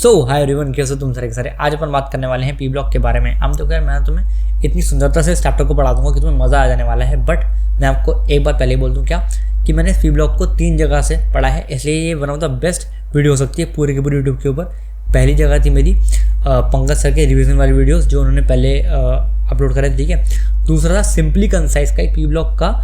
सो hi everyone, कैसे हो तुम सारे के सारे। आज अपन बात करने वाले हैं पी ब्लॉक के बारे में। हम तो यार मैं तुम्हें इतनी सुंदरता से इस चैप्टर को पढ़ा दूंगा कि तुम्हें मज़ा आ जाने वाला है। बट मैं आपको एक बार पहले बोल दूं क्या कि मैंने इस पी ब्लॉक को 3 जगह से पढ़ा है, इसलिए ये one of the best video हो सकती है पूरे के पूरे यूट्यूब के ऊपर। पहली जगह थी मेरी पंकज सर के रिविजन वाली वीडियोज़ जो उन्होंने पहले अपलोड करे थे, ठीक है। दूसरा था सिंपली कंसाइज का एक पी ब्लॉक का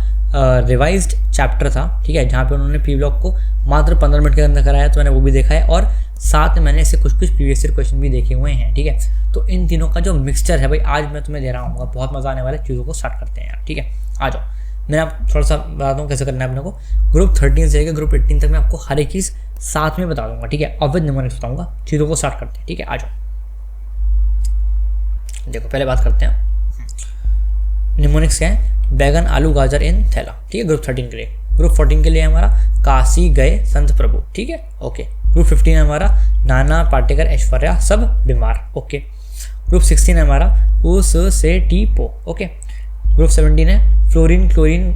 रिवाइज्ड चैप्टर था, ठीक है, जहाँ पे उन्होंने पी ब्लॉक को मात्र 15 मिनट के अंदर कराया, तो मैंने वो भी देखा है। और साथ में मैंने इससे कुछ प्रीवियस ईयर क्वेश्चन भी देखे हुए हैं, ठीक है। तो इन तीनों का जो मिक्सचर है भाई आज मैं तुम्हें दे रहा हूँ, बहुत मज़ा आने वाले चीज़ों को स्टार्ट करते हैं यार, ठीक है। आ जाओ, मैं आप थोड़ा सा बताता हूँ कैसे करना है अपने को। ग्रुप 13 से लेकर ग्रुप 18 तक मैं आपको हर एक चीज़ साथ में बता दूंगा, ठीक है, और विद निमोनिक्स बताऊँगा। चीज़ों को स्टार्ट करते हैं, ठीक है। आ जाओ, देखो पहले बात करते हैं निमोनिक्स क्या है। बैगन आलू गाजर इन थैला, ठीक है, ग्रुप 13 के लिए। ग्रुप 14 के लिए हमारा काशी गए संत प्रभु, ठीक है, ओके। ग्रुप 15 है हमारा नाना पाटेकर ऐश्वर्या सब बीमार, ओके। ग्रुप 16 है हमारा उस से टी पो, ओके। ग्रुप 17 है फ्लोरीन क्लोरीन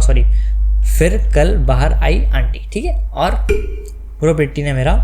सॉरी फिर कल बाहर आई आंटी, ठीक है। और ग्रुप 18 है मेरा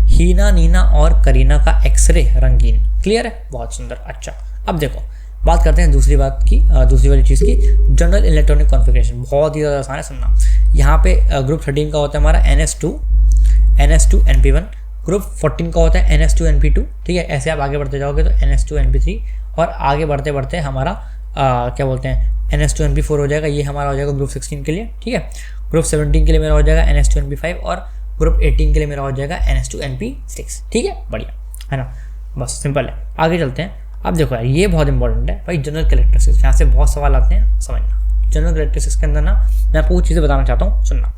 हीना नीना और करीना का एक्सरे रंगीन, क्लियर है, बहुत सुंदर। अच्छा, अब देखो बात करते हैं दूसरी बात की, दूसरी वाली चीज़ की, जनरल इलेक्ट्रॉनिक कॉन्फ़िगरेशन। बहुत ही ज़्यादा आसान है सुनना। यहाँ पे ग्रुप 13 का होता है हमारा NS2 NP1। ग्रुप 14 का होता है NS2 NP2, ठीक है। ऐसे आप आगे बढ़ते जाओगे तो NS2 NP3 और आगे बढ़ते बढ़ते हमारा क्या बोलते हैं NS2 NP4 हो जाएगा। ये हमारा हो जाएगा ग्रुप 16 के लिए, ठीक है। ग्रुप 17 के लिए मेरा हो जाएगा NS2 NP5 और ग्रुप 18 के लिए मेरा हो जाएगा NS2 NP6, ठीक है, बढ़िया है ना, बस सिंपल है। आगे चलते हैं। अब देखो यार ये बहुत इंपॉर्टेंट है भाई, जनरल कैरेक्टरिस्टिक्स। यहाँ से बहुत सवाल आते हैं, समझना। जनरल कैरेक्टरिस्टिक्स के अंदर ना मैं आपको कुछ चीज़ें बताना चाहता हूँ, सुनना।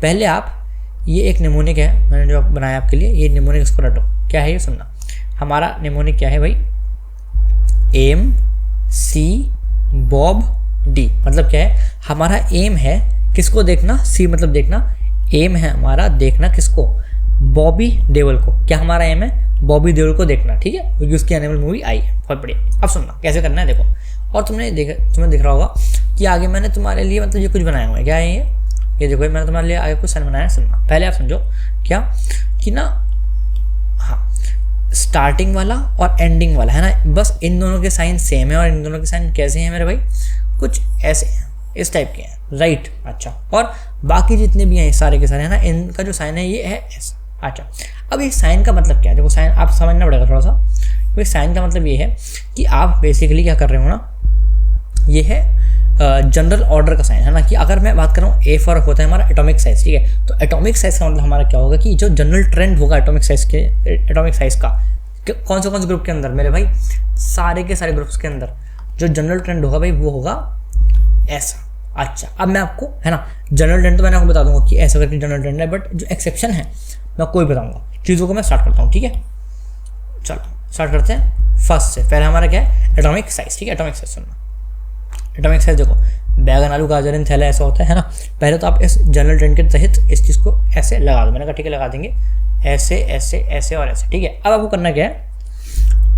पहले आप ये एक निमोनिक है, मैंने जो बनाया आपके लिए, ये निमोनिक, इसको रटो। क्या है ये, सुनना। हमारा निमोनिक क्या है भाई, एम सी बॉब डी। मतलब क्या है, हमारा एम है किसको देखना, सी मतलब देखना, एम है हमारा देखना किसको, बॉबी देओल को। क्या हमारा एम है, बॉबी देओल को देखना, ठीक है, क्योंकि उसकी एनिमल मूवी आई है, बहुत बढ़िया। अब सुनना कैसे करना है, देखो। और तुम्हें दिख रहा होगा कि आगे मैंने तुम्हारे लिए मतलब ये कुछ बनाया हुआ है। क्या है ये देखो, मैंने तुम्हारे लिए आगे कुछ साइन बनाया है, सुनना। पहले आप समझो क्या कि ना, हाँ, स्टार्टिंग वाला और एंडिंग वाला है ना, बस इन दोनों के साइन सेम है। और इन दोनों के साइन कैसे हैं मेरे भाई, कुछ ऐसे हैं, इस टाइप के हैं, राइट। अच्छा, और बाकी जितने भी हैं सारे के सारे है ना, इनका जो साइन है ये है ऐसा। अच्छा, अब ये साइन का मतलब क्या है, देखो साइन आप समझना पड़ेगा थोड़ा सा। तो साइन का मतलब ये है कि आप बेसिकली क्या कर रहे हो ना, ये है जनरल ऑर्डर का साइन, है ना। कि अगर मैं बात कर रहा हूँ ए फॉर होता है हमारा एटॉमिक साइज, ठीक है। तो एटॉमिक साइज का मतलब हमारा क्या होगा कि जो जनरल ट्रेंड होगा एटॉमिक साइज का कौन से ग्रुप के अंदर मेरे भाई, सारे के सारे ग्रुप्स के अंदर जो जनरल ट्रेंड होगा भाई वो होगा ऐसा। अच्छा, अब मैं आपको, है ना, जनरल ट्रेंड तो मैंने आपको बता दूंगा कि ऐसा करके जनरल ट्रेंड है, बट जो एक्सेप्शन है मैं कोई बताऊंगा। चीज़ों को मैं स्टार्ट करता हूँ, ठीक है। चलो स्टार्ट करते हैं फर्स्ट से। पहले हमारा क्या है, एटॉमिक साइज, ठीक है। एटॉमिक साइज सुनना, एटॉमिक साइज देखो, बैगन आलू गाजर इन थैला ऐसा होता है ना। पहले तो आप इस जनरल ट्रेंड के तहत इस चीज़ को ऐसे लगा दो। मैंने कहा ठीक है, लगा देंगे ऐसे ऐसे ऐसे और ऐसे, ठीक है। अब आपको करना क्या है,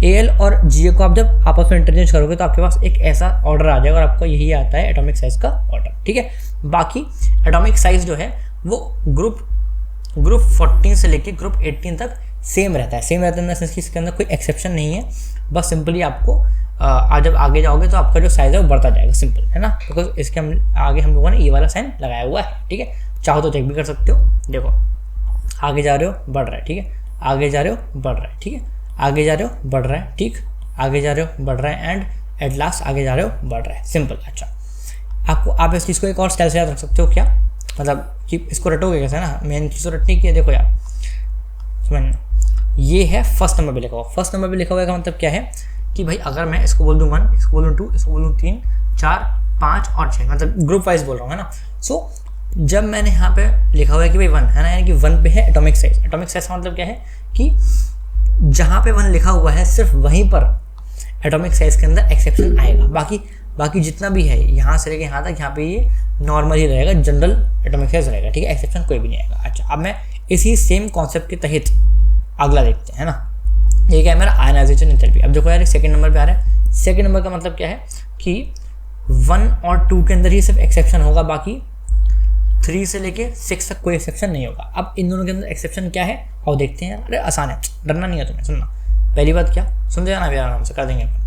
एल और जी को आप जब आपस में इंटरचेंज करोगे तो आपके पास एक ऐसा ऑर्डर आ जाएगा और आपको यही आता है एटॉमिक साइज का ऑर्डर, ठीक है। बाकी एटॉमिक साइज जो है वो ग्रुप 14 से लेके ग्रुप 18 तक सेम रहता है। सेम रहता है कि इसके अंदर कोई एक्सेप्शन नहीं है। बस सिंपली आपको जब आगे जाओगे तो आपका जो साइज है वो बढ़ता जाएगा, सिंपल है ना। बिकॉज इसके आगे हम लोगों ने ये वाला साइन लगाया हुआ है, ठीक है। चाहो तो चेक भी कर सकते हो, देखो आगे जा रहे हो बढ़ रहा है, ठीक है, आगे जा रहे हो बढ़ रहा है, ठीक है, आगे जा रहे हो बढ़ रहा है, ठीक, आगे जा रहे हो बढ़ रहा है, एंड एट लास्ट आगे जा रहे हो बढ़ रहा है, सिंपल। अच्छा, आपको आप इस चीज़ को एक और स्टाइल से याद रख सकते हो, क्या मतलब कि इसको रटोगे कैसे ना, मेन चीज़ तो रटने की है। देखो यार समझना, ये है फर्स्ट नंबर पे लिखा हुआ। फर्स्ट नंबर पे लिखा हुआ का मतलब क्या है कि भाई अगर मैं इसको बोल दूँ 1, इसको बोल दूँ 2, इसको बोल दूँ 3, 4, 5 और 6, मतलब ग्रुप वाइज बोल रहा हूँ, है ना। सो जब मैंने यहाँ पे लिखा हुआ है कि भाई 1 है ना, यानी कि 1 पे है एटॉमिक साइज। एटॉमिक साइज का मतलब क्या है कि जहाँ पे 1 लिखा हुआ है सिर्फ वहीं पर एटॉमिक साइज के अंदर एक्सेप्शन आएगा। बाकी जितना भी है यहाँ से लेके यहाँ तक, यहाँ पे ये नॉर्मल ही रहेगा, जनरल एटॉमिक साइज रहेगा, ठीक है, एक्सेप्शन कोई भी नहीं आएगा। अच्छा, अब मैं इसी सेम कॉन्सेप्ट के तहत अगला देखते हैं, है ना। ये क्या है मेरा, आयनाइजेशन एंथैल्पी। अब देखो यार सेकंड नंबर पे आ रहा है। सेकंड नंबर का मतलब क्या है कि 1 और 2 के अंदर ही सिर्फ एक्सेप्शन होगा, बाकी 3 से लेके 6 तक कोई एक्सेप्शन नहीं होगा। अब इन दोनों के अंदर एक्सेप्शन क्या है और देखते हैं। अरे आसान है, डरना नहीं है तुम्हें। सुनना, पहली बात क्या, सुन जाना भी आराम से, कर देंगे अपन।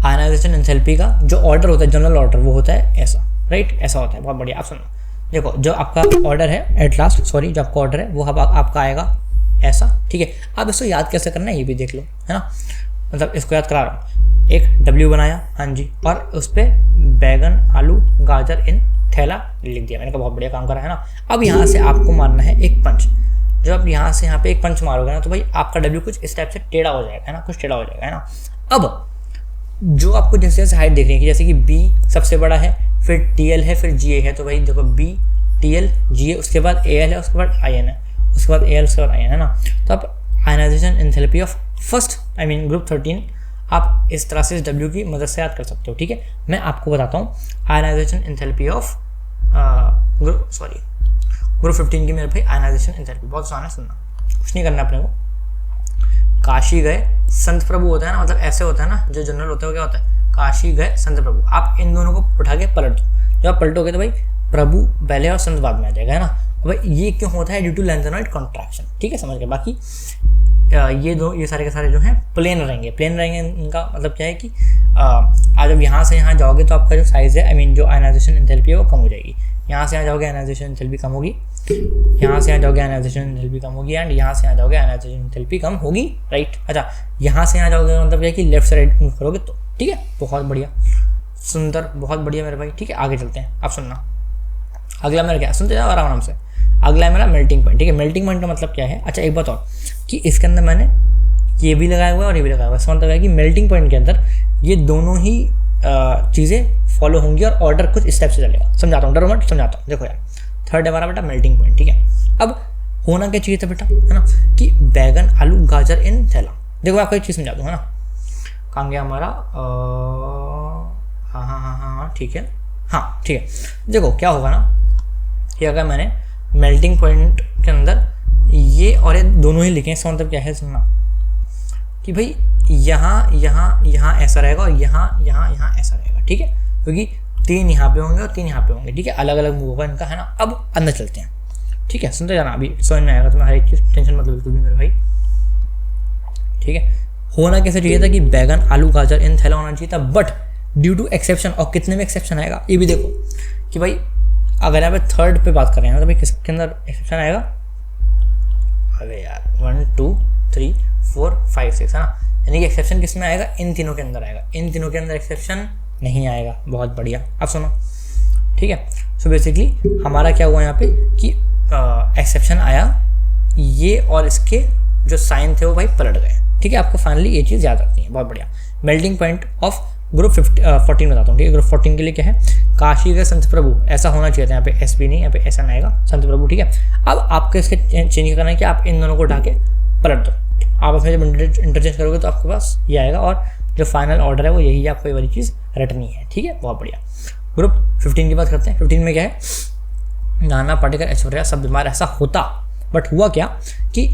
आयनाइजेशन एंथैल्पी का जो ऑर्डर होता है, जनरल ऑर्डर, वो होता है ऐसा, राइट, ऐसा होता है। बहुत बढ़िया। आप सुनना, देखो जो आपका ऑर्डर है एट लास्ट, सॉरी जो आपका ऑर्डर है वो आपका आएगा ऐसा, ठीक है। अब इसको याद कैसे करना है ये भी देख लो, है ना, मतलब इसको याद करा रहा हूँ। एक W बनाया, हाँ जी, और उस पर बैगन आलू गाजर इन थैला लिख दिया मैंने, कहा बहुत बढ़िया काम करा है ना। अब यहाँ से आपको मारना है एक पंच। जब आप यहाँ से यहाँ पे एक पंच मारोगे ना तो भाई आपका W कुछ इस टाइप से टेढ़ा हो जाएगा, है ना, कुछ टेढ़ा हो जाएगा, है ना। अब जो आपको जैसे जैसे हाइट देखनी है, जैसे कि B सबसे बड़ा है, फिर TL है, फिर GA है, तो भाई देखो B TL GA, उसके बाद AL है, उसके बाद IN है, उसके बाद AL, उसके बाद IN, है ना। तो आप ionization enthalpy of first group 13 आप इस तरह से इस W की मदद से याद कर सकते हो, ठीक है। मैं आपको बताता हूँ आयनाइजेशन एंथैल्पी ऑफ ग्रुप 15 की मेरे भाई आयनाइजेशन एंथैल्पी बहुत आसान है, सुनना, कुछ नहीं करना अपने को। काशी गए संत प्रभु होता है ना, मतलब ऐसे होता है ना, जो जनरल होता है वो क्या होता है, काशी गए संत प्रभु। आप इन दोनों को उठा के पलट दो, जब आप पलटोगे तो भाई प्रभु पहले और संत बाद में आ जाएगा, है ना। भाई ये क्यों होता है, ड्यू टू लेंथेनॉइड कॉन्ट्रैक्शन, ठीक है, समझ गए। बाकी ये सारे के सारे जो हैं प्लेन रहेंगे। इनका मतलब क्या है कि आज जब यहाँ से यहाँ जाओगे तो आपका जो साइज़ है, जो आयनाइजेशन एंथैल्पी है वो कम हो जाएगी। यहाँ से यहाँ जाओगे आयनाइजेशन एंथैल्पी कम होगी, यहाँ से यहाँ जाओगे आयनाइजेशन एंथैल्पी कम होगी, एंड यहाँ से यहाँ जाओगे आयनाइजेशन एंथैल्पी कम होगी, राइट। अच्छा, यहाँ से यहाँ जाओगे मतलब क्या कि लेफ्ट से राइट मूव करोगे तो, ठीक है, बहुत बढ़िया, सुंदर, बहुत बढ़िया मेरे भाई, ठीक है। आगे चलते हैं, आप सुनना। अगला मेरा क्या, सुनते जाओ आराम से। अगला है मेरा मेल्टिंग पॉइंट, ठीक है। मेल्टिंग पॉइंट का मतलब क्या है, अच्छा एक बात और, कि इसके अंदर मैंने ये भी लगाया हुआ है और ये भी लगाया हुआ है। इसका मतलब है कि मेल्टिंग पॉइंट के अंदर ये दोनों ही चीज़ें फॉलो होंगी और ऑर्डर कुछ इस टाइप से चलेगा। समझाता हूँ, डरो मत, समझाता हूँ। देखो यार, थर्ड है हमारा बेटा मेल्टिंग पॉइंट, ठीक है। अब होना क्या चाहिए था बेटा, है ना, कि बैगन आलू गाजर इन थैला। देखो आपको एक चीज़ समझा दूँ, है ना, कहाँ गया हमारा, हाँ, ठीक है, हाँ ठीक है। देखो क्या होगा ना, कि अगर मैंने मेल्टिंग पॉइंट के अंदर ये और ये दोनों ही लिखे, इसका मतलब क्या है, सुनना, कि भाई यहाँ ऐसा रहेगा और यहाँ ऐसा रहेगा, ठीक है, क्योंकि 3 यहाँ पे होंगे और 3 यहाँ पे होंगे, ठीक है, अलग अलग मूव होगा इनका, है ना। अब अंदर चलते हैं, ठीक है, सुनते जाना, अभी समझ में आएगा तुम्हें हर एक चीज़, टेंशन मत लो बिल्कुल भी मेरे भाई, ठीक है। होना कैसे चाहिए था कि बैगन आलू गाजर इन थैला होना चाहिए था, बट ड्यू टू एक्सेप्शन, और कितने में एक्सेप्शन आएगा ये भी देखो, कि भाई अगर यहाँ पे थर्ड पे बात कर रहे हैं तो भाई किसके अंदर एक्सेप्शन आएगा, अरे यार 1 2 3 4 5 6, है ना, यानी कि एक्सेप्शन किस में आएगा, इन तीनों के अंदर आएगा, इन तीनों के अंदर एक्सेप्शन नहीं आएगा। बहुत बढ़िया, अब सुनो, ठीक है। सो बेसिकली हमारा क्या हुआ यहाँ पे कि एक्सेप्शन आया, ये और इसके जो साइन थे वो भाई पलट गए, ठीक है। आपको फाइनली ये चीज़ याद रखनी है, बहुत बढ़िया। मेल्टिंग पॉइंट ऑफ ग्रुप 14 बताता हूँ, ठीक है। ग्रुप 14 के लिए क्या है, काशी गए संत प्रभु, ऐसा होना चाहिए था, यहाँ पे SB नहीं, यहाँ पे SN आएगा, संत प्रभु, ठीक है। अब आपको इसके चेंज करना है कि आप इन दोनों को उठा के पलट दो, आप उसमें जब इंटरचेंज करोगे तो आपके पास ये आएगा, और जो फाइनल ऑर्डर है वो यही है, आपको ये वाली चीज़ रटनी है, ठीक है, बहुत बढ़िया। ग्रुप 15 की बात करते हैं। 15 में क्या है, नाना पाटेकर ऐश्वर्या सब बीमार, ऐसा होता, बट हुआ क्या कि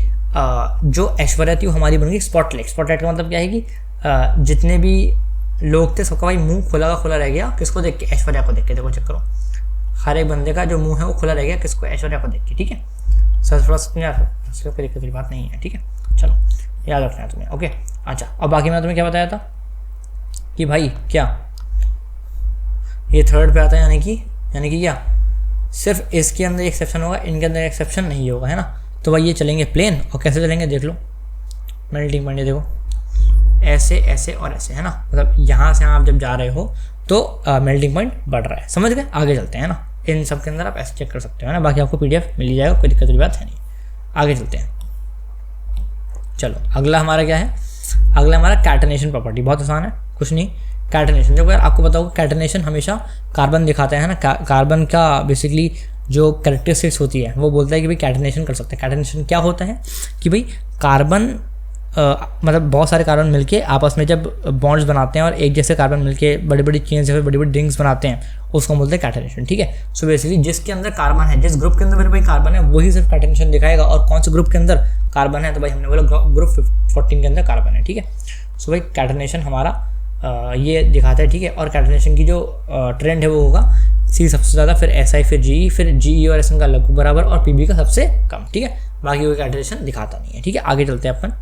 जो ऐश्वर्या थी वो हमारी बन गई स्पॉटलाइट। स्पॉटलाइट का मतलब क्या है कि जितने भी लोग थे सबका भाई मुंह खुला का खुला रह गया, किसको देख के, ऐश्वर्या को देख के। देखो चेक करो, हर एक बंदे का जो मुंह है वो खुला रह गया, किसको, ऐश्वर्या को देख के, ठीक है। सर थोड़ा समझा, कोई दिक्कत की बात नहीं है, ठीक है, चलो याद रखना है तुम्हें, ओके। अच्छा, अब बाकी मैंने तुम्हें क्या बताया था कि भाई क्या ये थर्ड पे आता है, यानी कि क्या सिर्फ इसके अंदर एक्सेप्शन होगा, इनके अंदर एक्सेप्शन नहीं होगा, है ना। तो भाई ये चलेंगे प्लेन, और कैसे चलेंगे देख लो, मेल्टिंग पॉइंट देखो, ऐसे ऐसे और ऐसे, है ना, मतलब यहाँ से आप जब जा रहे हो तो मेल्टिंग पॉइंट बढ़ रहा है, समझ गए। आगे चलते हैं ना, इन सब के अंदर आप ऐसे चेक कर सकते हो, है ना, बाकी आपको PDF मिल ही जाएगा, कोई दिक्कत की बात है नहीं। आगे चलते हैं, चलो अगला हमारा क्या है, अगला हमारा कैटनेशन प्रॉपर्टी, बहुत आसान है, कुछ नहीं। कैटनेशन, जब यार आपको बताओ कैटनेशन हमेशा कार्बन दिखाता है ना, कार्बन का बेसिकली जो कैरेक्टरिस्टिक्स होती है वो बोलता है कि भाई कैटनेशन कर सकते हैं। कैटनेशन क्या होता है कि भाई कार्बन मतलब बहुत सारे कार्बन मिलके आपस में जब बॉन्ड्स बनाते हैं और एक जैसे कार्बन मिलके बड़ी बड़ी चेन्स या फिर बड़ी बड़ी रिंग्स बनाते हैं, उसको बोलते हैं कैटनेशन, ठीक है। सो बेसिकली जिसके अंदर कार्बन है, जिस ग्रुप के अंदर मेरे भाई कार्बन है वही सिर्फ कैटनेशन दिखाएगा, और कौन से ग्रुप के अंदर कार्बन है, तो भाई हमने बोला ग्रुप 14 के अंदर कार्बन है, ठीक है। सो भाई कैटनेशन हमारा ये दिखाता है, ठीक है। और कैटनेशन की जो ट्रेंड है वो होगा सी सबसे ज़्यादा, फिर SI, फिर GE, फिर GE और SN का लगभग बराबर और PB का सबसे कम, ठीक है। बाकी कोई कैल्कुलेशन दिखाता नहीं है, ठीक है। आगे चलते हैं अपन।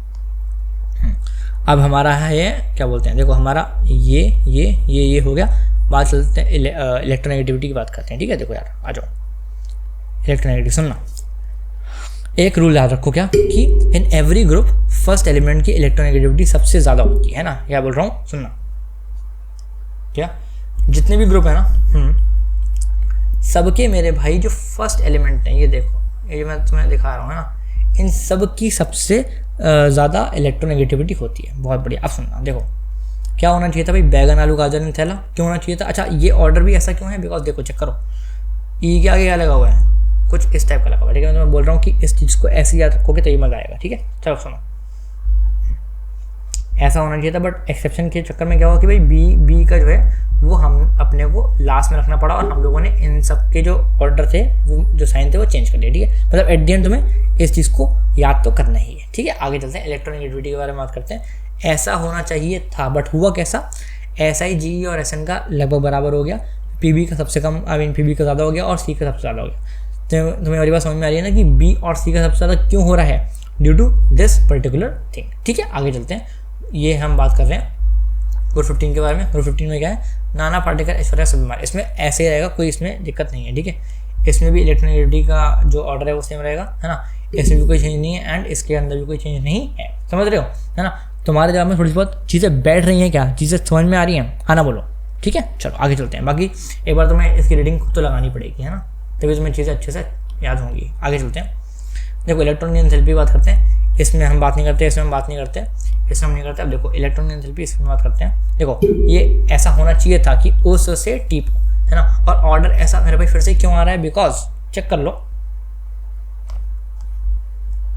अब हमारा है क्या बोलते हैं, देखो हमारा ये हो गया। बात चलते हैं इलेक्ट्रोनेगेटिविटी की बात करते हैं, ठीक है। देखो यार आ जाओ, इलेक्ट्रोनेगेटिव सुनना, एक रूल याद रखो क्या, कि in every group first element की इलेक्ट्रोनेगेटिविटी सबसे ज़्यादा होती है ना। क्या बोल रहा हूँ, सुनना, क्या जितने भी ग्रुप है ना, सबके मेरे भाई जो फर्स्ट एलिमेंट हैं, ये देखो, ये मैं तुम्हें दिखा रहा हूँ ना, इन सब की सबसे ज़्यादा इलेक्ट्रोनेगेटिविटी होती है। बहुत बढ़िया। अब सुनना, देखो क्या होना चाहिए था भाई, बैगन आलू गाजर इन थैला, क्यों होना चाहिए था। अच्छा, ये ऑर्डर भी ऐसा क्यों है, बिकॉज देखो चेक करो, ई के आगे क्या लगा हुआ है, कुछ इस टाइप का लगा हुआ है, ठीक है। मैं बोल रहा हूँ कि इस चीज़ को ऐसे याद रखोगे तो ये मज़ा आएगा, ठीक है। चलो सुनो, ऐसा होना चाहिए था, बट एक्सेप्शन के चक्कर में क्या हुआ कि भाई बी का जो है वो हम अपने को लास्ट में रखना पड़ा, और हम लोगों ने इन सब के जो ऑर्डर थे, वो जो साइन थे, वो चेंज कर दिए, ठीक है। मतलब एट द एंड तुम्हें इस चीज़ को याद तो करना ही है, ठीक है। आगे चलते हैं, इलेक्ट्रोनेगेटिविटी के बारे में बात करते हैं। ऐसा होना चाहिए था, बट हुआ कैसा, SI, GE और SN का लगभग बराबर हो गया, PB का सबसे कम, PB का ज़्यादा हो गया, और C का सबसे ज़्यादा हो गया। तो तुम्हें वाली बात समझ में आ रही है ना कि B और C का सबसे ज़्यादा क्यों हो रहा है, due to this particular thing, ठीक है। आगे चलते हैं, ये हम बात कर रहे हैं ग्रुप 15 के बारे में। ग्रुप 15 में क्या है, नाना पार्टिकल ऐश्वर्या सब बीमार, इसमें ऐसे ही रहेगा, कोई इसमें दिक्कत नहीं है, ठीक है। इसमें भी इलेक्ट्रोनेगेटिविटी का जो ऑर्डर है वो सेम रहेगा, है ना। इसमें भी कोई चेंज नहीं है, एंड इसके अंदर भी कोई चेंज नहीं है, समझ रहे हो, है ना। तुम्हारे दिमाग में थोड़ी बहुत चीज़ें बैठ रही हैं क्या, चीज़ें समझ में आ रही हैं, हाँ ना बोलो, ठीक है। चलो आगे चलते हैं। बाकी एक बार तुम्हें इसकी रीडिंग खुद तो लगानी पड़ेगी, है ना, तभी तुम्हें चीज़ें अच्छे से याद होंगी। आगे चलते हैं, देखो इलेक्ट्रॉन की एंथैल्पी की बात करते हैं, इसमें हम बात नहीं करते, इसमें हम बात नहीं करते, इसमें हम नहीं करते। अब देखो इलेक्ट्रॉन की एंथैल्पी, इसमें बात करते हैं। देखो ये ऐसा होना चाहिए था कि उस से टी, है ना, और ऑर्डर ऐसा मेरे भाई फिर से क्यों आ रहा है, बिकॉज चेक कर लो,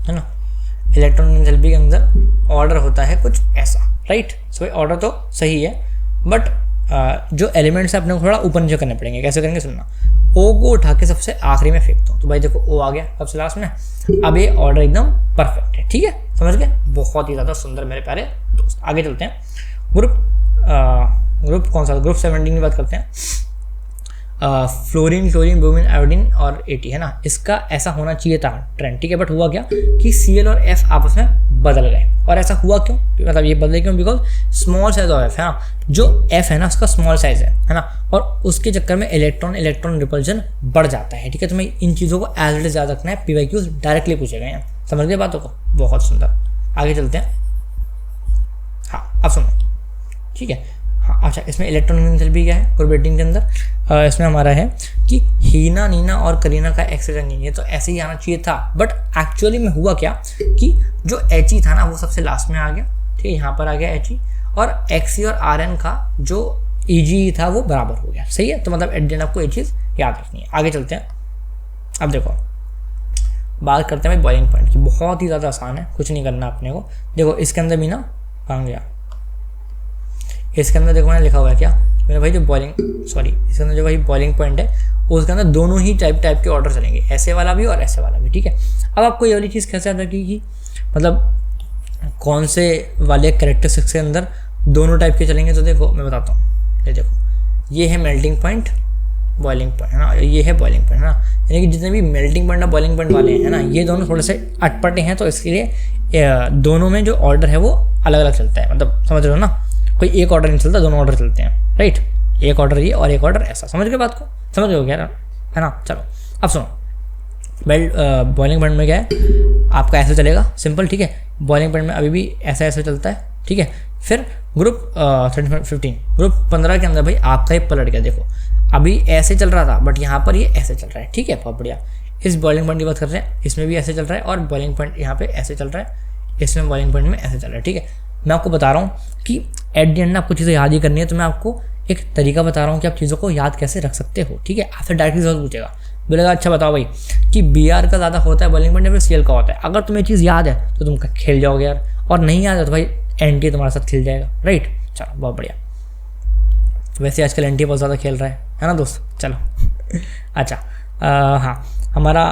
है ना, इलेक्ट्रॉन की एंथैल्पी के अंदर ऑर्डर होता है कुछ ऐसा, राइट। सो भाई ऑर्डर तो सही है, बट जो एलिमेंट्स है अपने को थोड़ा ऊपर नीचे करने पड़ेंगे। कैसे करेंगे, सुनना, ओ को उठा के सबसे आखिरी में फेंक दो, तो भाई देखो ओ आ गया सबसे लास्ट में। अब ये ऑर्डर एकदम परफेक्ट है, ठीक है, समझ गए, बहुत ही ज़्यादा सुंदर मेरे प्यारे दोस्त। आगे चलते हैं, ग्रुप कौन सा, ग्रुप 17 की बात करते हैं। फ्लोरीन, क्लोरीन, ब्रोमीन, आयोडीन और AT, है ना, इसका ऐसा होना चाहिए था ट्रेंड, ठीक है। बट हुआ क्या कि Cl और F आपस में बदल गए, और ऐसा हुआ क्यों, मतलब ये बदले क्यों, because small size of F, है ना, जो F है ना उसका स्मॉल साइज है ना, और उसके चक्कर में इलेक्ट्रॉन रिपल्जन बढ़ जाता है, ठीक है। तुम्हें इन चीज़ों को एज इट इज याद रखना है, PYQs डायरेक्टली पूछे गए हैं, समझ गए बातों को, बहुत सुंदर। आगे चलते हैं, हाँ अब सुनो, ठीक है। हाँ अच्छा, इसमें इलेक्ट्रॉन एंथैल्पी क्या है ग्रुप 18 के अंदर, इसमें हमारा है कि हीना, नीना और करीना का एक्सचेंज नहीं है, तो ऐसे ही आना चाहिए था, बट एक्चुअली में हुआ क्या कि जो HE था ना वो सबसे लास्ट में आ गया, ठीक है, यहाँ पर आ गया HE, और XE और RN का जो EGE था वो बराबर हो गया, सही है। तो मतलब एट द एंड आपको ये चीज़ याद रखनी है। आगे चलते हैं, अब देखो बात करते हैं भाई बॉइलिंग पॉइंट की, बहुत ही ज़्यादा आसान है, कुछ नहीं करना अपने को। देखो इसके अंदर भी ना कहाँ गया, इसके अंदर देखो मैंने लिखा हुआ है क्या मेरे भाई, जो इसके अंदर जो भाई बॉइलिंग पॉइंट है उसके अंदर दोनों ही टाइप के ऑर्डर चलेंगे, ऐसे वाला भी और ऐसे वाला भी, ठीक है। अब आपको ये वाली चीज़ कैसे याद रखेगी, मतलब कौन से वाले कैरेक्टरिस्टिक्स के अंदर दोनों टाइप के चलेंगे, तो देखो मैं बताता हूँ, ये देखो ये है मेल्टिंग पॉइंट, बॉइलिंग पॉइंट, है ना, ये है बॉइलिंग पॉइंट, है ना, यानी कि जितने भी मेल्टिंग पॉइंट और बॉइलिंग पॉइंट वाले हैं ना, ये दोनों थोड़े से अटपटे हैं, तो इसके लिए दोनों में जो ऑर्डर है वो अलग अलग चलता है, मतलब समझ रहे हो ना, कोई एक ऑर्डर नहीं चलता, दोनों ऑर्डर चलते हैं, राइट। एक ऑर्डर ये और एक ऑर्डर ऐसा, समझ गए बात को, समझ गए क्या, है ना। चलो अब सुनो, बॉइलिंग पॉइंट में क्या है आपका ऐसे चलेगा सिंपल, ठीक है। बॉइलिंग पॉइंट में अभी भी ऐसा चलता है, ठीक है। फिर ग्रुप 15 ग्रुप 15 के अंदर भाई आपका ही पलट गया, देखो अभी ऐसे चल रहा था बट यहाँ पर ये ऐसे चल रहा है, ठीक है, बहुत बढ़िया। इस बॉइलिंग पॉइंट की बात कर रहे हैं, इसमें भी ऐसे चल रहा है, और बॉइलिंग पॉइंट यहाँ पे ऐसे चल रहा है, इसमें बॉइलिंग पॉइंट में ऐसे चल रहा है, ठीक है। मैं आपको बता रहा हूँ कि एट द एंड आपको चीज़ें याद ही करनी है, तो मैं आपको एक तरीका बता रहा हूँ कि आप चीज़ों को याद कैसे रख सकते हो, ठीक है। आपसे डायरेक्टली जरूर पूछेगा, बोलेगा अच्छा बताओ भाई कि BR का ज़्यादा होता है बॉइलिंग पॉइंट या फिर CL का होता है। अगर तुम्हें चीज़ याद है तो तुम खेल जाओगे यार, और नहीं याद है तो भाई NT तुम्हारे साथ खेल जाएगा, राइट। चलो बहुत बढ़िया, वैसे आजकल NT बहुत ज़्यादा खेल रहा है ना दोस्त, चलो अच्छा। हाँ हमारा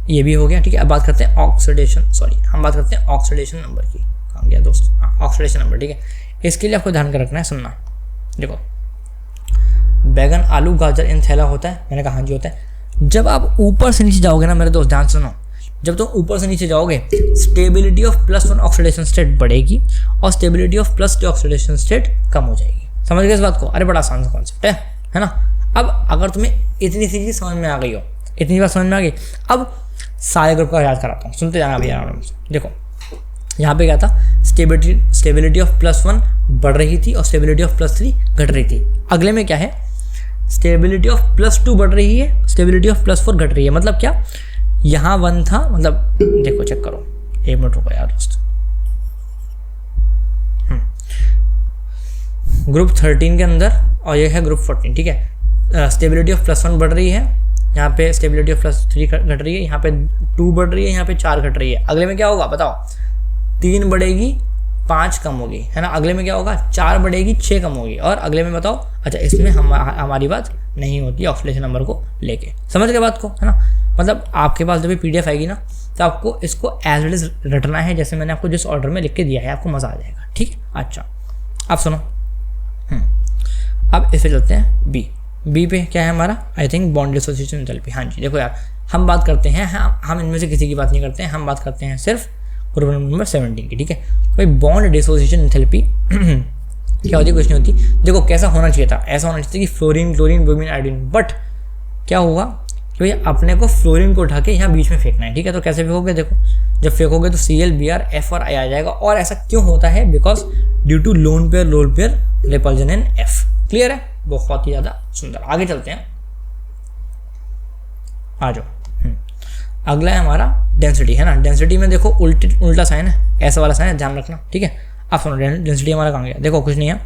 ये भी हो गया, ठीक है। अब बात करते हैं ऑक्सीडेशन नंबर की, कहाँ गया दोस्त, ऑक्सीडेशन नंबर, ठीक है। इसके लिए आपको ध्यान कर रखना है, सुनना, देखो बैगन आलू गाजर इन थैला होता है? मैंने कहा हाँ जी होता है। जब आप ऊपर से नीचे जाओगे ना मेरे दोस्त, ध्यान सुनो, जब तुम ऊपर से नीचे जाओगे स्टेबिलिटी ऑफ +1 ऑक्सीडेशन स्टेट बढ़ेगी और स्टेबिलिटी ऑफ +2 ऑक्सीडेशन स्टेट कम हो जाएगी। समझ गए इस बात को? अरे बड़ा आसान सा कॉन्सेप्ट है ना। अब अगर तुम्हें इतनी सी चीज़ समझ में आ गई हो, इतनी बात समझ में आ गई, अब सारे ग्रुप का याद कराता हूँ, सुनते जाना भैया आराम से। देखो यहाँ पे क्या था, स्टेबिलिटी ऑफ +1 बढ़ रही थी और स्टेबिलिटी ऑफ +3 घट रही थी। अगले में क्या है, स्टेबिलिटी ऑफ +2 बढ़ रही है, स्टेबिलिटी ऑफ +4 घट रही है। मतलब क्या, यहाँ 1 था, मतलब देखो चेक करो, 1 मिनट रुको यार दोस्त। ग्रुप 13 के अंदर और ये है ग्रुप 14, ठीक है। स्टेबिलिटी ऑफ +1 बढ़ रही है, यहाँ पे स्टेबिलिटी ऑफ +3 घट रही है, यहाँ पे 2 बढ़ रही है, यहाँ पे 4 घट रही है। अगले में क्या होगा बताओ, 3 बढ़ेगी 5 कम होगी, है ना। अगले में क्या होगा, 4 बढ़ेगी 6 कम होगी। और अगले में बताओ, अच्छा इसमें हमारी बात नहीं होती ऑक्सीडेशन नंबर को लेके। समझ गए बात को, है ना। मतलब आपके पास जब भी PDF आएगी ना, तो आपको इसको एज इट इज रटना है, जैसे मैंने आपको जिस ऑर्डर में लिख के दिया है, आपको मजा आ जाएगा, ठीक है। अच्छा अब सुनो, अब इसे चलते हैं बी पे क्या है हमारा, I think bond dissociation enthalpy. हाँ जी देखो यार, हम बात करते हैं, हम इनमें से किसी की बात नहीं करते हैं, हम बात करते हैं सिर्फ ग्रुप नंबर 17 की, ठीक है भाई। बॉन्ड डिसोसिएशन एंथैल्पी क्या होती है, कुछ नहीं होती। देखो कैसा होना चाहिए था, ऐसा होना चाहिए कि fluorine chlorine bromine iodine, but क्या होगा कि भाई अपने को फ्लोरीन को उठा के यहाँ बीच में फेंकना है, ठीक है। तो कैसे फेंकोगे, देखो जब फेंकोगे तो Cl Br F और I आ जाएगा। और ऐसा क्यों होता है, because due to lone pair repulsion in F। Clear है, बहुत ही ज़्यादा सुंदर। आगे चलते हैं, आ जाओ। अगला है हमारा डेंसिटी, है ना। डेंसिटी में देखो उल्टा साइन है, ऐसा वाला साइन है, ध्यान रखना, ठीक है। अब सुनो डेंसिटी हमारा कहाँ गया, देखो कुछ नहीं है,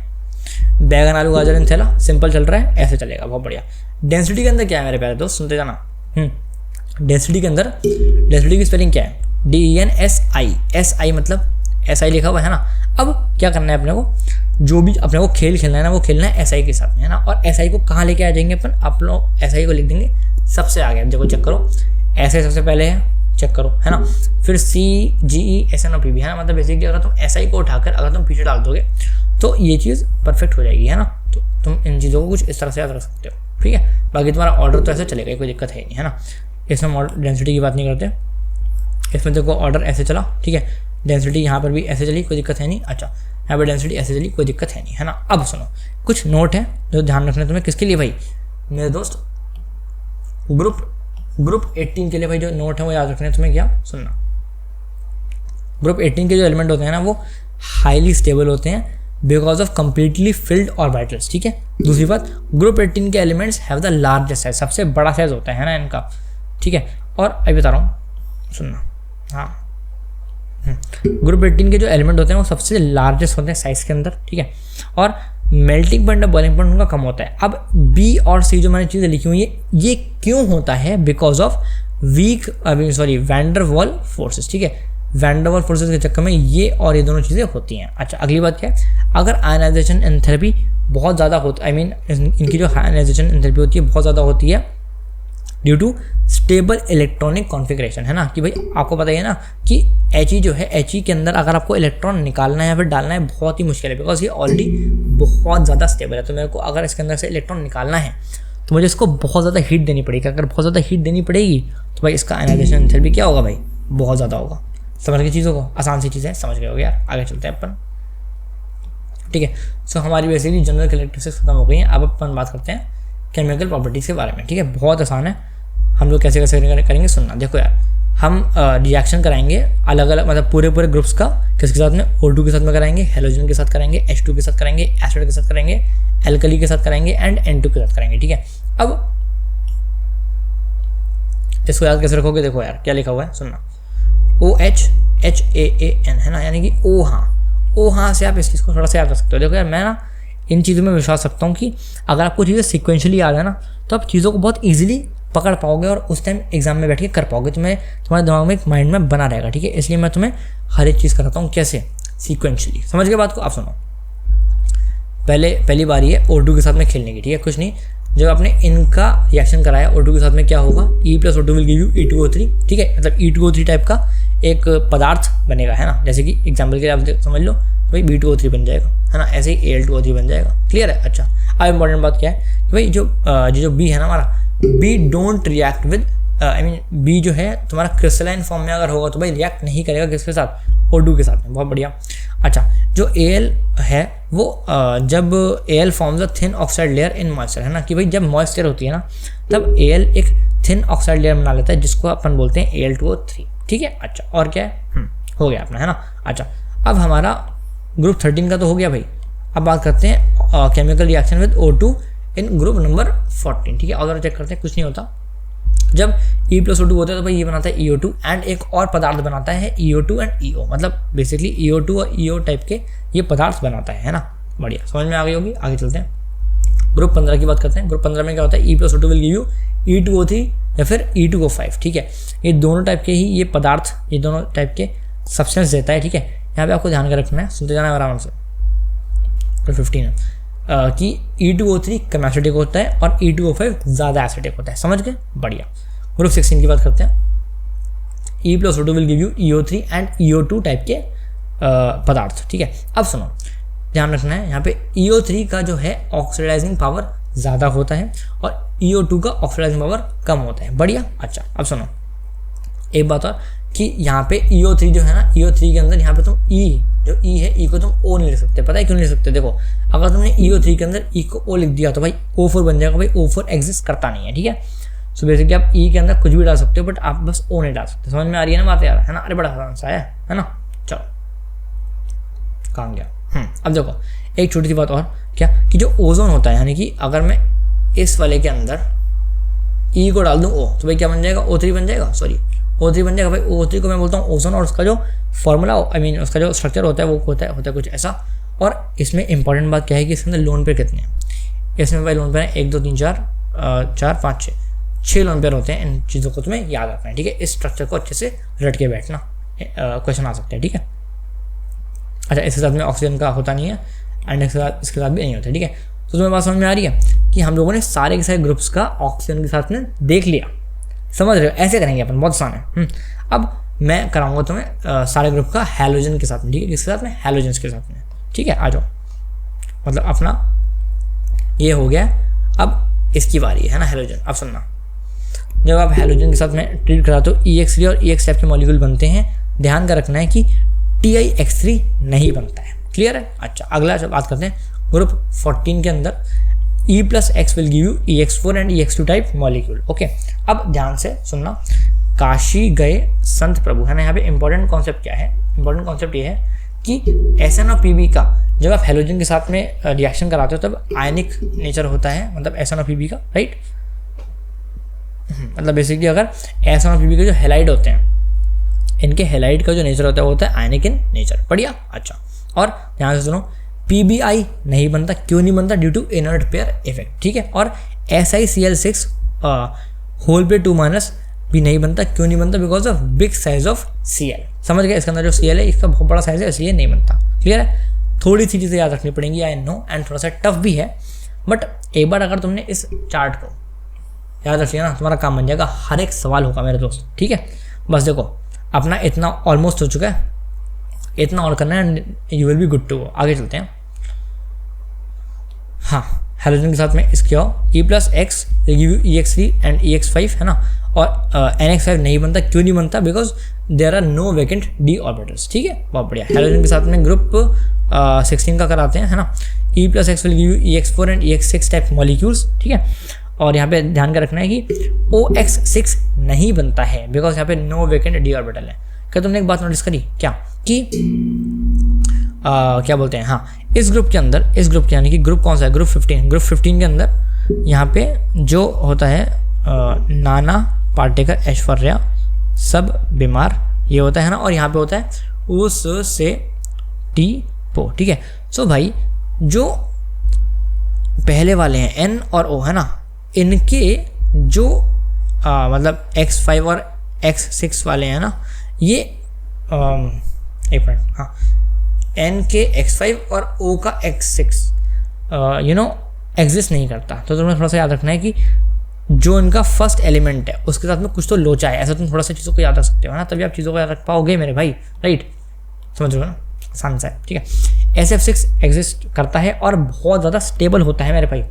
बैगन आलू गाजर इन थैला सिंपल चल रहा है, ऐसे चलेगा, बहुत बढ़िया। डेंसिटी के अंदर क्या है मेरे प्यारे दोस्त, सुनते जाना। डेंसिटी के अंदर, डेंसिटी की स्पेलिंग क्या है, DENSI, SI मतलब SI लिखा हुआ है ना। अब क्या करना है अपने को, जो भी अपने को खेल खेलना है ना, वो खेलना है SI के साथ में, है ना। और SI को कहाँ लेके आ जाएंगे अपन, आप लोग SI को लिख देंगे सबसे आगे। देखो चेक करो, SI सबसे पहले है, चेक करो, है ना। फिर CGESNOP भी है ना। मतलब बेसिकली अगर तुम SI को उठाकर अगर तुम पीछे डाल दोगे तो ये चीज़ परफेक्ट हो जाएगी, है ना। तो तुम इन चीज़ों को कुछ इस तरह से याद रख सकते हो, ठीक है। बाकी तुम्हारा ऑर्डर तो ऐसे चलेगा, कोई दिक्कत है नहीं, है ना। इसमें डेंसिटी की बात नहीं करते, इसमें देखो ऑर्डर ऐसे चला, ठीक है। डेंसिटी यहाँ पर भी ऐसे चली, कोई दिक्कत है नहीं। अच्छा यहाँ पर डेंसिटी ऐसे चली, कोई दिक्कत है नहीं, है ना। अब सुनो, कुछ नोट है जो ध्यान रखना है तुम्हें, किसके लिए भाई मेरे दोस्त, ग्रुप 18 के लिए भाई जो नोट है वो याद रखने हैं तुम्हें। क्या सुनना, ग्रुप 18 के जो एलिमेंट होते हैं ना, वो हाईली स्टेबल होते हैं because of completely filled orbitals, ठीक है। दूसरी बात, ग्रुप 18 के elements have the largest size, सबसे बड़ा साइज होता है ना इनका, ठीक है। और अभी बता रहा हूँ, सुनना, हाँ। ग्रुप 18 के जो एलिमेंट होते हैं वो सबसे लार्जेस्ट होते हैं साइज के अंदर, ठीक है। और मेल्टिंग पॉइंट और बॉइलिंग पॉइंट उनका कम होता है। अब बी और सी जो मैंने चीज़ें लिखी हुई है, ये क्यों होता है, बिकॉज ऑफ वैन डर वाल फोर्सेस, ठीक है। वैन डर वाल फोर्सेस के चक्कर में ये और ये दोनों चीज़ें होती हैं। अच्छा अगली बात क्या है, अगर आयनाइजेशन एंथैल्पी बहुत ज़्यादा होती, आई मीन इनकी जो आयनाइजेशन एंथैल्पी होती है बहुत ज़्यादा होती है due to stable electronic configuration, है ना। कि भाई आपको पता है ना कि He जो है, He के अंदर अगर आपको इलेक्ट्रॉन निकालना है या फिर डालना है बहुत ही मुश्किल है, बिकॉज ये ऑलरेडी बहुत ज़्यादा स्टेबल है। तो मेरे को अगर इसके अंदर से इलेक्ट्रॉन निकालना है तो मुझे इसको बहुत ज़्यादा हीट देनी पड़ेगी। अगर बहुत ज़्यादा हीट देनी पड़ेगी तो भाई इसका आयनाइजेशन एंथैल्पी क्या होगा भाई, बहुत ज़्यादा होगा। समझ गए चीज़ों को, आसान सी चीज़ें समझ गए हो यार। आगे चलते हैं अपन, ठीक है। सो हमारी बेसिकली जनरल कैरेक्टरिस्टिक्स खत्म हो गई हैं। अब अपन बात करते हैं केमिकल प्रॉपर्टीज़ के बारे में, ठीक है। बहुत आसान है, हम लोग कैसे कैसे करेंगे सुनना। देखो यार, हम रिएक्शन कराएंगे अलग अलग, मतलब पूरे ग्रुप्स का किसके साथ में, O2 के साथ में कराएंगे, हेलोजन के साथ कराएंगे, H2 के साथ कराएंगे, एसिड के साथ कराएंगे, एल्कली के साथ कराएंगे एंड N2 के साथ कराएंगे, ठीक है। अब इसको याद कैसे रखोगे, देखो यार क्या लिखा हुआ है सुनना, OHHAAN, है ना, यानी कि ओ हाँ से आप इस चीज़ को थोड़ा सा याद रख सकते हो। देखो यार, मैं ना इन चीज़ों में विश्वास रखता हूँ कि अगर आपको चीज़ें सिक्वेंशली याद है ना, तो आप चीज़ों को बहुत ईजिली पकड़ पाओगे और उस टाइम एग्जाम में बैठ के कर पाओगे। तुम्हारे दिमाग में एक माइंड में बना रहेगा, ठीक है। इसलिए मैं तुम्हें हर एक चीज़ कराता हूँ कैसे, सीक्वेंशली। समझ गए बात को। आप सुनो, पहली बारी है O2 के साथ में खेलने की, ठीक है। कुछ नहीं, जब आपने इनका रिएक्शन कराया O2 के साथ में क्या होगा, E+O2 will give you E2O3, ठीक है। मतलब E2O3 टाइप का एक पदार्थ बनेगा, है ना। जैसे कि एग्जाम्पल के लिए आप समझ लो तो भाई B2O3 बन जाएगा, है ना। ऐसे ही Al2O3 बन जाएगा। क्लियर है। अच्छा, अब इंपॉर्टेंट बात क्या है कि भाई जो B है ना हमारा, B don't react with B जो है तुम्हारा क्रिस्टलाइन फॉर्म में अगर होगा तो भाई रिएक्ट नहीं करेगा किसके साथ, O2 के साथ में। बहुत बढ़िया। अच्छा, जो Al है वो जब Al forms a thin oxide layer in moisture, है ना, कि भाई जब मॉइस्चर होती है ना तब Al एक थिन ऑक्साइड लेयर बना लेता है जिसको अपन बोलते हैं Al2O3। ठीक है। अच्छा, और क्या है, हो गया अपना, है ना। अच्छा, अब हमारा ग्रुप 13 का तो हो गया भाई। अब बात करते हैं chemical reaction with O2 in group number 14। ठीक है, और चेक करते हैं, कुछ नहीं होता। जब E+O2 होता है तो भाई ये बनाता है EO2 एंड एक और पदार्थ बनाता है EO2 एंड EO, मतलब बेसिकली EO2 और EO टाइप के ये पदार्थ बनाता है ना। बढ़िया, समझ में आ गई होगी। आगे चलते हैं, ग्रुप 15 की बात करते हैं। ग्रुप 15 में क्या होता है, E+O2 will give you E2O3 या फिर E2O5। ठीक है, ये दोनों टाइप के ही ये पदार्थ, ये दोनों टाइप के सब्सटेंस देता है। ठीक है, यहाँ पे आपको ध्यान का रखना है, सुनते जाना है आराम से। ग्रुप 15 है कि E2O3 कम एसिडिक होता है और E2O5 ज़्यादा एसिडिक होता है। समझ गए। बढ़िया। ग्रुप 16 की बात करते हैं। E+O2 will give you EO3 and EO2 type के पदार्थ। ठीक है, अब सुनो, ध्यान रखना है यहाँ पे EO3 का जो है ऑक्सीडाइजिंग पावर ज़्यादा होता है और EO2 का ऑक्सीडाइजिंग पावर कम होता है। बढ़िया। अच्छा, अब सुनो एक बात और कि यहाँ पे EO3 जो है ना, EO3 के अंदर यहाँ पे तुम जो E है, E को तुम O नहीं लिख सकते। पता है क्यों नहीं लिख सकते? देखो, अगर तुमने EO3 के अंदर E को O लिख दिया तो भाई O4 बन जाएगा। भाई O4 एग्जिस्ट करता नहीं है। ठीक है, सो बेसिकली आप E के अंदर कुछ भी डाल सकते हो बट आप बस O नहीं डाल सकते। समझ में आ रही है ना बात यार, है ना। अरे बड़ा आसान सा है ना। चलो, काम गया। अब देखो एक छोटी सी बात और, क्या कि जो ओजोन होता है, यानी कि अगर मैं इस वाले के अंदर E को डाल दूँ O तो भाई क्या बन जाएगा, O3 बन जाएगा। सॉरी, O3 बन जाएगा। भाई O3 को मैं बोलता हूँ ओजोन और उसका जो फॉर्मूला उसका जो स्ट्रक्चर होता है वो होता है कुछ ऐसा। और इसमें इंपॉर्टेंट बात क्या है कि इसके अंदर लोन पेयर कितने हैं, इसमें भाई लोन पेयर है 1 2 3 4 5 6 लोन पेयर होते हैं। इन चीज़ों को तुम्हें याद रखना है। ठीक है, इस स्ट्रक्चर को अच्छे से रट के बैठना, क्वेश्चन आ सकते हैं। ठीक है। अच्छा, इसके साथ में ऑक्सीजन का होता नहीं है एंड इसके साथ भी नहीं होता। ठीक है, तो तुम्हें बात समझ में आ रही है कि हम लोगों ने सारे के सारे ग्रुप्स का ऑक्सीजन के साथ में देख लिया। समझ रहे हो, ऐसे करेंगे अपन, बहुत आसान है। अब मैं कराऊंगा तुम्हें सारे ग्रुप का हैलोजन के साथ में। ठीक है, किसके साथ में, हैलोजन के साथ में। ठीक है, आ जाओ, मतलब अपना ये हो गया। अब इसकी बारी है ना, हैलोजन। अब सुनना, जब आप हैलोजन के साथ में ट्रीट कराते हो EX3 और EX टाइप के मॉलिक्यूल बनते हैं, ध्यान का रखना है कि TiX3 नहीं बनता है। क्लियर है। अच्छा, अगला जब बात करते हैं ग्रुप 14 के अंदर E+X will give you EX4 and EX2 type molecule. Okay, अब ध्यान से सुनना, काशी गए संत प्रभु, है ना। यहाँ पे इंपॉर्टेंट कॉन्सेप्ट क्या है, इंपॉर्टेंट कॉन्सेप्ट ये है कि SnO/Pb का जब आप हैलोजन के साथ में रिएक्शन कराते हो तब आयनिक नेचर होता है, मतलब SnO/Pb का, राइट। मतलब बेसिकली अगर SnO/Pb के जो हैलाइड होते हैं, इनके हैलाइड का जो नेचर होता है वो होता है आयनिक इन नेचर। बढ़िया। अच्छा, और ध्यान से सुनो, PBI नहीं बनता। क्यों नहीं बनता? Due to inert pair effect. ठीक है, और SiCl6 होल पे 2- भी नहीं बनता। क्यों नहीं बनता? Because of big size of Cl। समझ गए, इसके अंदर जो Cl है इसका बहुत बड़ा साइज है, इसलिए नहीं बनता। क्लियर है। थोड़ी सी चीज़ें याद रखनी पड़ेंगी, आई नो, एंड थोड़ा सा टफ भी है, बट एक बार अगर तुमने इस चार्ट को याद रख लिया ना, तुम्हारा काम बन जाएगा। हर एक सवाल होगा मेरे दोस्त। ठीक है, बस देखो अपना इतना ऑलमोस्ट हो चुका है, इतना और करना है, you will be good to go. आगे चलते हैं। हाँ, हैलोजन के साथ में इसके E+X give you EX3 and EX5, है ना। और NX5 नहीं बनता। क्यों नहीं बनता? Because there are no vacant d orbitals. ठीक है, बहुत बढ़िया। हैलोजन के साथ में ग्रुप 16 का कराते हैं, है ना। E+X will give you EX4 and EX6 type molecules. ठीक है, और यहाँ पे ध्यान का रखना है कि OX6 नहीं बनता है बिकॉज यहाँ पे नो वैकेंट d ऑर्बिटल है। क्या तुमने एक बात नोटिस करी क्या कि क्या बोलते हैं, हाँ, इस ग्रुप के अंदर, इस ग्रुप के यानी कि ग्रुप कौन सा है, ग्रुप 15, ग्रुप 15 के अंदर यहाँ पे जो होता है नाना पार्टिकल ऐश्वर्या सब बीमार, ये होता है ना। और यहाँ पे होता है उस से टी पो। ठीक है, सो भाई जो पहले वाले हैं N और O, है ना, इनके जो मतलब X5 और X6 वाले हैं ना, ये एक मिनट, हाँ, N के X5 और O का X6 एग्जिस्ट नहीं करता। तो तुम्हें थोड़ा सा याद रखना है कि जो इनका फर्स्ट एलिमेंट है उसके साथ में कुछ तो लोचा है, ऐसा तुम थोड़ा सा चीज़ों को याद रख सकते हो ना, तभी आप चीज़ों को याद रख पाओगे मेरे भाई, राइट। समझ रहे हो ना, आसान सा है। ठीक है, SF6 एग्जिस्ट करता है और बहुत ज़्यादा स्टेबल होता है मेरे भाई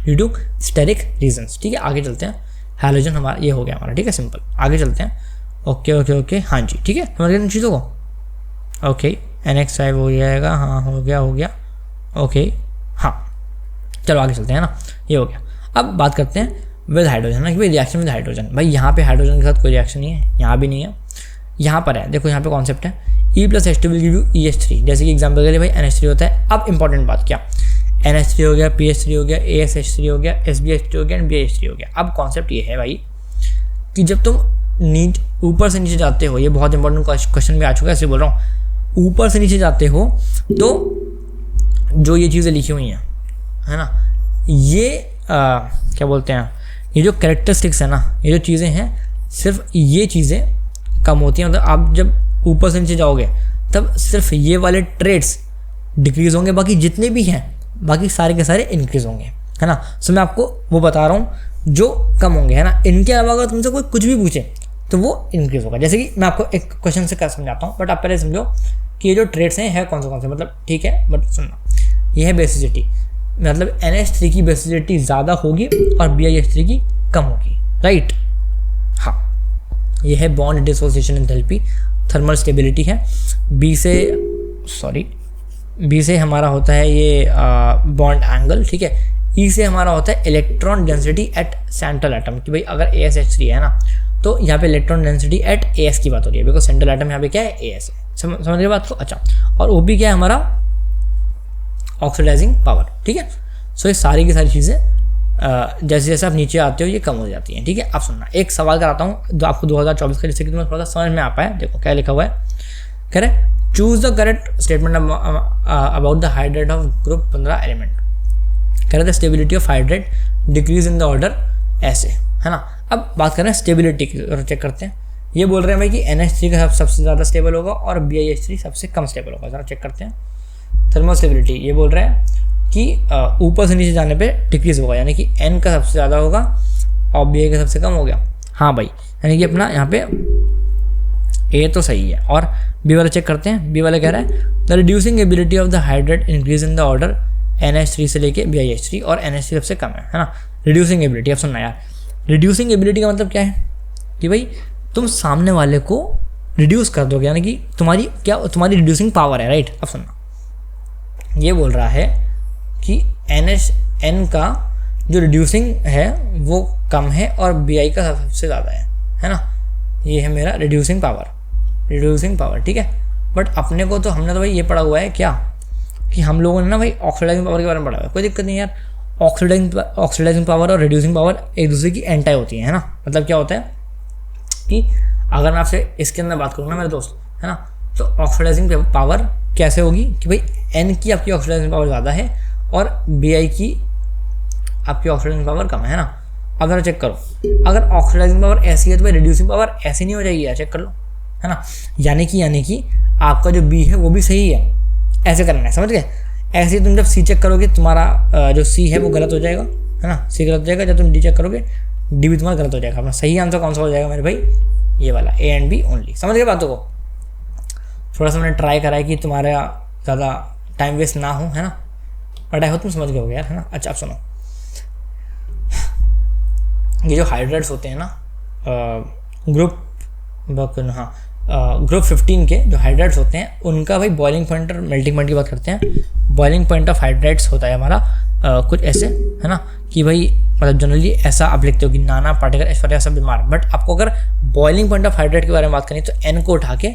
ड्यू टू स्टेरिक रीजंस। ठीक है, आगे चलते हैं। हैलोजन हमारा ये हो गया हमारा, ठीक है, सिंपल। आगे चलते हैं। ओके ओके ओके, हाँ जी, ठीक है, समझ गए इन चीज़ों को। ओके, NH5 हो जाएगा, हाँ हो गया। ओके, हाँ, चलो आगे चलते हैं ना, ये हो गया। अब बात करते हैं विद हाइड्रोजन ना, कि भाई रिएक्शन विद हाइड्रोजन। भाई यहाँ पे हाइड्रोजन के साथ कोई रिएक्शन नहीं है, यहाँ भी नहीं है, यहाँ पर है। देखो यहाँ पे कॉन्सेप्ट है E+H2 will give you EH3। जैसे कि एग्जाम्पल के लिए भाई NH3 होता है। अब इंपॉर्टेंट बात क्या, NH3 हो गया, PH3 हो गया, ASH3 हो गया, SBH2 हो गया, BH3 हो गया। अब कॉन्सेप्ट ये है भाई कि जब तुम ऊपर से नीचे जाते हो, ये बहुत इंपॉर्टेंट क्वेश्चन भी आ चुका है, इसलिए बोल रहा हूँ, ऊपर से नीचे जाते हो तो जो ये चीज़ें लिखी हुई हैं, है ना, ये क्या बोलते हैं, ये जो कैरेक्टरिस्टिक्स है ना, ये जो चीज़ें हैं, सिर्फ ये चीज़ें कम होती हैं। मतलब आप जब ऊपर से नीचे जाओगे तब सिर्फ ये वाले ट्रेड्स डिक्रीज़ होंगे, बाकी जितने भी हैं बाकी सारे के सारे इंक्रीज़ होंगे, है ना। सो मैं आपको वो बता रहा हूँ जो कम होंगे, है ना। इनके अलावा अगर तुमसे कोई कुछ भी पूछे तो वो इंक्रीज़ होगा। जैसे कि मैं आपको एक क्वेश्चन से क्या समझाता हूँ, बट आप पहले समझो कि ये जो ट्रेड्स हैं है कौन से, मतलब ठीक है, बट सुनना, ये है बेसिसिटी, मतलब NH3 की बेसिसिटी ज़्यादा होगी और BiH3 की कम होगी, राइट। हाँ, ये है bond dissociation enthalpy, thermal stability है। B से हमारा होता है ये बॉन्ड एंगल, ठीक है। E से हमारा होता है electron density at central atom, कि भाई अगर ASH3 है ना तो यहाँ पे इलेक्ट्रॉन डेंसिटी एट AS की बात हो रही है, बिकॉज सेंट्रल एटम यहाँ पे क्या है, AS है। समझ गए बात को। अच्छा, और OP क्या है हमारा, ऑक्सीडाइजिंग पावर, ठीक है। सो ये सारी की सारी चीज़ें जैसे जैसे आप नीचे आते हो ये कम हो जाती हैं, ठीक है। अब सुनना, एक सवाल कराता हूँ जो आपको 2024 का, जिससे कि तुम्हें थोड़ा सा समझ में आ पाए। देखो क्या लिखा हुआ है, कह रहे choose the correct statement about the hydrate of group 15 element. कह रहे थे stability of hydrate decrease in the order ऐसे, है ना। अब बात करें स्टेबिलिटी की, और चेक करते हैं। ये बोल रहे हैं भाई कि NH3 का सबसे ज़्यादा स्टेबल होगा और BiH3 सबसे कम स्टेबल होगा। ज़रा चेक करते हैं। थर्मल स्टेबिलिटी, ये बोल रहे हैं कि ऊपर से नीचे जाने पे डिक्रीज होगा, यानी कि N का सबसे ज़्यादा होगा और Bi का सबसे कम हो गया। हाँ भाई, यानी कि अपना यहाँ पे A तो सही है। और B वाला चेक करते हैं। B वाला कह रहा है the reducing ability of the hydrate increase in the order NH3 से लेके BiH3, और NH3 सबसे कम है ना। रिड्यूसिंग एबिलिटी, अब सुनना यार, रिड्यूसिंग एबिलिटी का मतलब क्या है कि भाई तुम सामने वाले को रिड्यूस कर दोगे, यानी कि तुम्हारी रिड्यूसिंग पावर है, राइट। अब सुनना, ये बोल रहा है कि N का जो रिड्यूसिंग है वो कम है और Bi का सबसे ज़्यादा है ना। ये है मेरा रिड्यूसिंग पावर, ठीक है। बट अपने को तो हमने तो भाई ये पढ़ा हुआ है क्या, कि हम लोगों ने ना भाई ऑक्सीडाइजिंग पावर के बारे में पढ़ा हुआ है। कोई दिक्कत नहीं यार, ऑक्सीडाइजिंग पावर और रिड्यूसिंग पावर एक दूसरे की एंटाई होती है ना। मतलब क्या होता है कि अगर मैं आपसे इसके अंदर बात करूँ ना मेरे दोस्त, है ना, तो ऑक्सीडाइजिंग पावर कैसे होगी कि भाई N की आपकी ऑक्सीडाइजिंग पावर ज़्यादा है और Bi की आपकी ऑक्सीडाइजिंग पावर कम है ना। अब जरा चेक करो, अगर ऑक्सीडाइजिंग पावर ऐसी है तो भाई रिड्यूसिंग पावर ऐसी नहीं हो जाएगी यार, चेक कर लो, है ना। यानी कि आपका जो B है वो भी सही है, ऐसे करना है, समझ गए। ऐसे ही तुम जब C चेक करोगे तुम्हारा जो C है वो गलत हो जाएगा, है ना, C गलत हो जाएगा। जब तुम D चेक करोगे D भी तुम्हारा गलत हो जाएगा। अपना सही आंसर कौन सा हो जाएगा मेरे भाई, ये वाला A एंड B ओनली। समझ गए बातों को। थोड़ा सा मैंने ट्राई करा है कि तुम्हारा ज़्यादा टाइम वेस्ट ना हो, है ना, बट आई होप तुम समझ गए हो यार, है ना। अच्छा, अब सुनो, ये जो हाइड्रेट्स होते हैं ना ग्रुप 15 के जो हाइड्रेट्स होते हैं उनका भाई बॉइलिंग पॉइंट और मेल्टिंग पॉइंट की बात करते हैं। बॉइलिंग पॉइंट ऑफ हाइड्रेट्स होता है हमारा कुछ ऐसे, है ना, कि भाई मतलब जनरली ऐसा आप लिखते हो कि नाना पार्टिकल ऐश्वर्या सब बीमार। बट आपको अगर बॉइलिंग पॉइंट ऑफ हाइड्रेट के बारे में बात करनी तो N को उठा के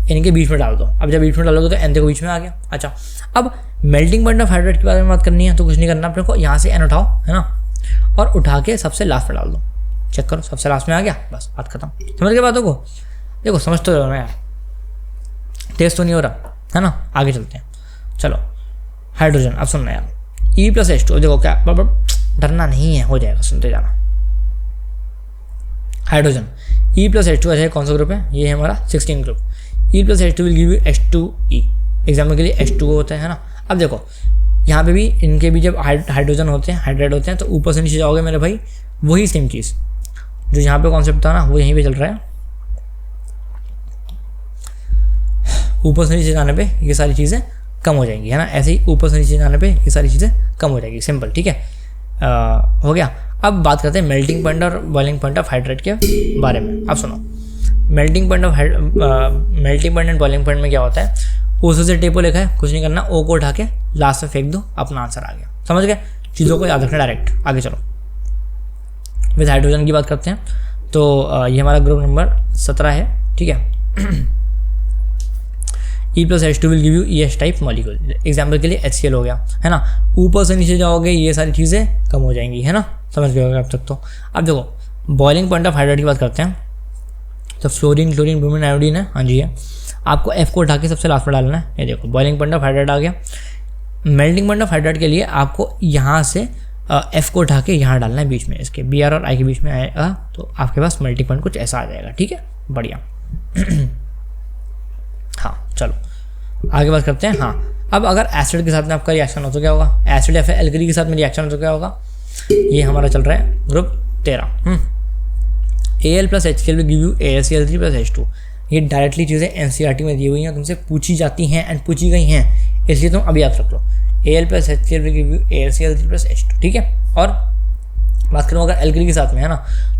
इनके बीच में डाल दो। अब जब बीच में डालोगे तो N देखो बीच में आ गया। अच्छा, अब मेल्टिंग पॉइंट ऑफ हाइड्रेट के बारे में बात करनी है तो कुछ नहीं करना अपने को, यहाँ से N उठाओ, है ना, और उठा के सबसे लास्ट में डाल दो। चेक करो, सबसे लास्ट में आ गया, बस बात खत्म। समझ गए बातों को। देखो समझ तो रहो ना यार, टेस्ट तो नहीं हो रहा, है ना। आगे चलते हैं, चलो। हाइड्रोजन, अब सुनना यार, E+H2, देखो क्या डरना नहीं है, हो जाएगा, सुनते जाना। हाइड्रोजन E+H2 अच्छा कौन सा ग्रुप है, ये है हमारा 16 group. E+H2 will give you H2E। Example के लिए H2O होता है ना। अब देखो यहाँ पे भी इनके भी जब हाइड्रोजन होते हैं, हाइड्रेट होते हैं, तो ऊपर से नीचे जाओगे मेरे भाई वही सेम चीज़ जो यहाँ पे कॉन्सेप्ट था ना वो यहीं पे चल रहा है। ऊपर से नीचे जाने पे ये सारी चीज़ें कम हो जाएंगी, है ना। ऐसे ही ऊपर से नीचे जाने पे ये सारी चीज़ें कम हो जाएगी, सिंपल, ठीक है। हो गया। अब बात करते हैं मेल्टिंग पॉइंट और बॉइलिंग पॉइंट ऑफ हाइड्रेट के बारे में। अब सुनो, melting point and boiling point में क्या होता है, ओसे से टेपो लिखा है, कुछ नहीं करना, ओ को उठा के लास्ट में फेंक दो, अपना आंसर आ गया। समझ गए, चीज़ों को याद रखना डायरेक्ट। आगे चलो, विद हाइड्रोजन की बात करते हैं। तो ये हमारा ग्रुप नंबर 17 है, ठीक है। E+H2 will give you EH type molecule. Example के लिए HCl हो गया, है ना। ऊपर से नीचे जाओगे ये सारी चीज़ें कम हो जाएंगी, है ना। समझ गए अब तक तो। अब देखो बॉइलिंग पॉइंट ऑफ हाइड्रेट की बात करते हैं। तो फ्लोरीन, क्लोरीन, ब्रोमीन, आयोडीन है, हाँ जी है। आपको F को उठा के सबसे लास्ट में डालना है। ये देखो बॉइलिंग पॉइंट ऑफ हाइड्रेट आ गया। मेल्टिंग पॉइंट ऑफ हाइड्रेट के लिए आपको यहाँ से F को उठा के यहाँ डालना है बीच में, इसके Br और I के बीच में आएगा, तो आपके पास मेल्टिंग पॉइंट कुछ ऐसा आ जाएगा, ठीक है, बढ़िया। हाँ चलो आगे बात करते हैं। हाँ, अब अगर एसिड के साथ में आपका रिएक्शन हो तो क्या होगा, एसिड या फिर एल्कली के साथ में रिएक्शन हो तो क्या होगा। ये हमारा चल रहा है group 13। Al+HCl will give you AlCl3+H2। ये डायरेक्टली चीज़ें NCERT में दी हुई हैं, तुमसे पूछी जाती हैं एंड पूछी गई हैं, इसलिए तुम अभी याद रख लो। Al+HCl will give you AlCl3+H2, ठीक है। और बात करूँ अगर एल्कली के साथ में, है ना,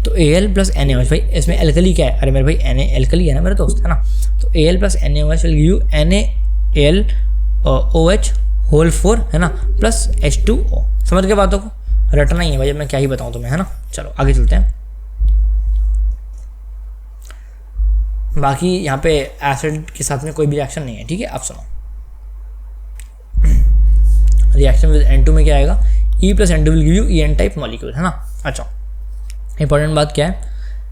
तो Al+NaOH, भाई इसमें एल्कली क्या है, अरे मेरे भाई Na एल्कली है ना मेरे दोस्त, है ना। तो Al+NaOH will give you NaLOH whole 4, है ना, प्लस H2O। समझ गए बातों को, रटना ही है भाई, मैं क्या ही बताऊँ तुम्हें, है ना। चलो आगे चलते हैं। बाकी यहाँ पे एसिड के साथ में कोई भी रिएक्शन नहीं है, ठीक है। अब सुनो, रिएक्शन विद N2 में क्या आएगा, E+N2 will give you EN type molecule, है ना। अच्छा, इंपॉर्टेंट बात क्या है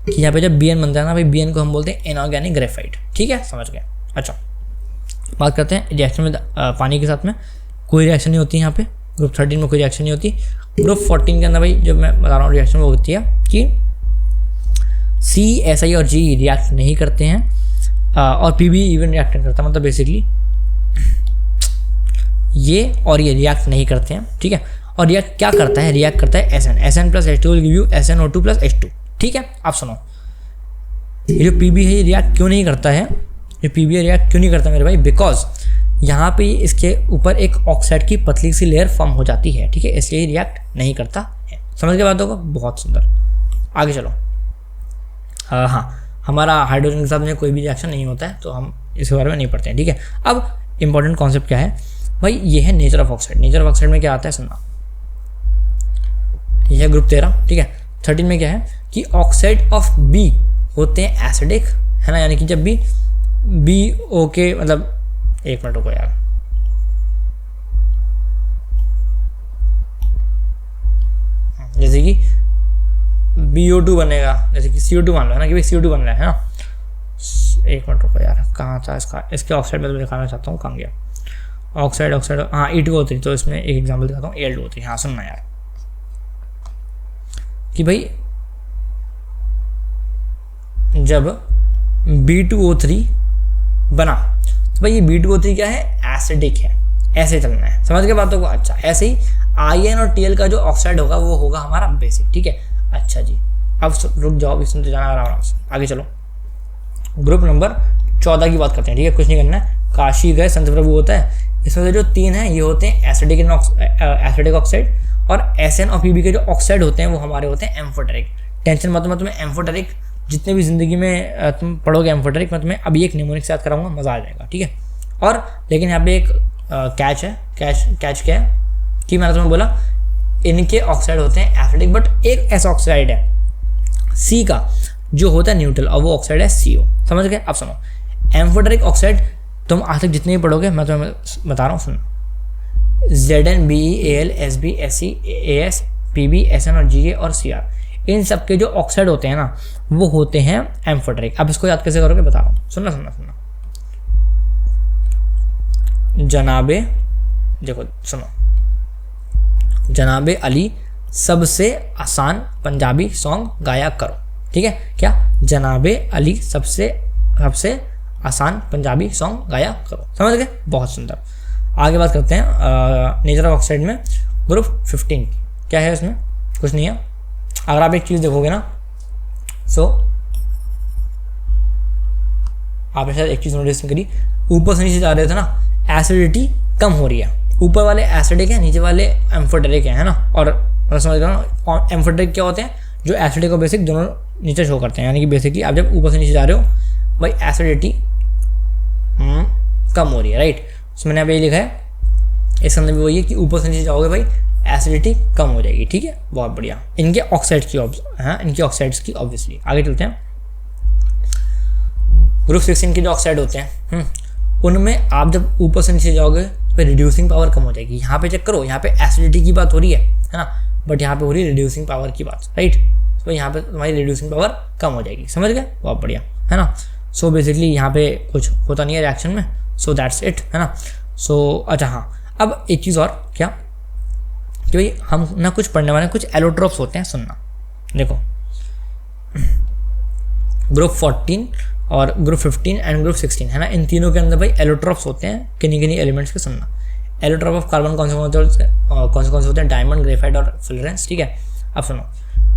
कि यहाँ पे जब BN बनता है ना भाई, BN को हम बोलते हैं इनऑर्गेनिक ग्रेफाइट, ठीक है, समझ गए। अच्छा, बात करते हैं रिएक्शन विद पानी के साथ में कोई रिएक्शन नहीं होती यहाँ पे, ग्रुप 13 में कोई रिएक्शन नहीं होती। ग्रुप 14 के अंदर भाई जब मैं बता रहा हूँ रिएक्शन वो होती है कि C, SI और G रिएक्ट नहीं करते हैं, और PB इवन रिएक्ट नहीं करता, मतलब बेसिकली ये और ये रिएक्ट नहीं करते हैं, ठीक है। और रिएक्ट क्या करता है, रिएक्ट करता है SN+H2 will give you SNO2+H2, ठीक है। आप सुनो, ये जो PB है ये रिएक्ट क्यों नहीं करता है, ये PB रिएक्ट क्यों नहीं करता मेरे भाई, बिकॉज यहाँ पे इसके ऊपर एक ऑक्साइड की पतली सी लेयर फॉर्म हो जाती है, ठीक है, इसलिए रिएक्ट नहीं करता है। समझ के बात होगा, बहुत सुंदर। आगे चलो। हाँ, हमारा हाइड्रोजन के साथ में कोई भी रिएक्शन नहीं होता है, तो हम इसके बारे में नहीं पढ़ते हैं, ठीक है। अब इंपॉर्टेंट कॉन्सेप्ट क्या है भाई, ये है nature of oxide. Nature of oxide में क्या आता है सुनना, ये है ग्रुप 13, ठीक है। 13 में क्या है कि ऑक्साइड ऑफ बी होते हैं एसिडिक, है ना, यानी कि जब भी BO के, मतलब एक मिनट रुको यार, जैसे कि BO2 बनेगा, जैसे कि CO2 मान लो, है ना, कि भाई CO2 बन रहा है ना। एक मिनट रुको यार, कहाँ था इसके ऑक्साइड में तो दिखाना चाहता हूँ, कहाँ गया ऑक्साइड, हाँ E2O3। तो इसमें एक एग्जांपल दिखाता हूँ, Al2O3। हाँ सुनना यार कि भाई जब B2O3 बना तो भाई ये B2O3 क्या है, एसिडिक है, ऐसे चलना है, समझ के बातों को। अच्छा, ऐसे ही IN और TL का जो ऑक्साइड होगा वो होगा हमारा बेसिक, ठीक है। अच्छा जी, अब रुक जाओ, इसमें तो जाना आराम से, आगे चलो। ग्रुप नंबर 14 की बात करते हैं, ठीक है, कुछ नहीं करना है। काशी गए संत प्रभु होता है, इसमें से जो 3 हैं ये होते हैं एसिडिक ऑक्साइड, और SN और PB के जो ऑक्साइड होते हैं वो हमारे होते हैं एम्फोटेरिक। टेंशन मत, मैं तुम्हें एम्फोटेरिक जितने भी जिंदगी में तुम पढ़ोगे एम्फोटेरिक, मैं तुम्हें अभी एक निमोनिक से याद कराऊंगा, मज़ा आ जाएगा, ठीक है। और लेकिन यहाँ पे एक कैच है, कैच क्या है कि मैंने तुम्हें बोला इनके ऑक्साइड होते हैं एसिडिक, बट एक ऐसा ऑक्साइड है C का जो होता है न्यूट्रल, और वो ऑक्साइड है CO। समझ गए। अब सुनो, एम्फोटेरिक ऑक्साइड तुम आज तक जितने भी पढ़ोगे मैं तुम्हें बता रहा हूँ, सुनो, Zn, Be, Al, Sb, Se, As, Pb, Sn और Ga और Cr, इन सब के जो ऑक्साइड होते हैं ना वो होते हैं एम्फोटेरिक। अब इसको याद कैसे करोगे बता रहा हूँ, सुनना। जनाबे, देखो सुनो, जनाबे अली सबसे आसान पंजाबी सॉन्ग गाया करो, ठीक है। क्या, जनाबे अली सबसे आसान पंजाबी सॉन्ग गाया करो, समझ गए, बहुत सुंदर। आगे बात करते हैं नेचर ऑफ ऑक्साइड में ग्रुप 15 क्या है, इसमें कुछ नहीं है। अगर आप एक चीज़ देखोगे ना, सो आपने शायद एक चीज़ नोटिस करी, ऊपर से नीचे जा रहे थे ना, एसिडिटी कम हो रही है। ऊपर वाले एसिडिक है, नीचे वाले एम्फोटेरिक है ना। और समझ रहे हो एम्फोटेरिक क्या होते हैं, जो एसिडिक और बेसिक दोनों नीचे शो करते हैं, यानी कि बेसिकली आप जब ऊपर से नीचे जा रहे हो भाई एसिडिटी कम हो रही है, राइट। तो मैंने अब ये लिखा है, इसके अंदर भी वही है कि ऊपर से नीचे जाओगे भाई एसिडिटी कम हो जाएगी, ठीक है, बहुत बढ़िया। इनके ऑक्साइड्स की इनके ऑक्साइड्स की ऑब्वियसली। आगे चलते हैं। ग्रुप 16 के जो ऑक्साइड होते हैं उनमें आप जब ऊपर से नीचे जाओगे तो रिड्यूसिंग पावर कम हो जाएगी। यहाँ पे चेक करो, यहाँ पे एसिडिटी की बात हो रही है ना, बट यहाँ पे हो रही है रिड्यूसिंग पावर की बात, राइट। तो यहाँ पे तुम्हारी रिड्यूसिंग पावर कम हो जाएगी, समझ गए, बहुत बढ़िया, है ना। सो बेसिकली यहाँ पे कुछ होता नहीं है रिएक्शन में, सो दैट्स इट, है ना। सो अच्छा हाँ, अब एक चीज़ और क्या कि भाई हम ना कुछ पढ़ने वाले कुछ एलोट्रोप्स होते हैं, सुनना देखो। ग्रुप 14 और ग्रुप 15 एंड ग्रुप 16 है ना, इन तीनों के अंदर भाई एलोट्रोप्स होते हैं किन्हीं किन्हीं एलिमेंट्स के, सुनना। एलोट्रोप ऑफ कार्बन कौन से होते हैं, डायमंड, ग्रेफाइट और फुलरेंस, ठीक है। अब सुनो,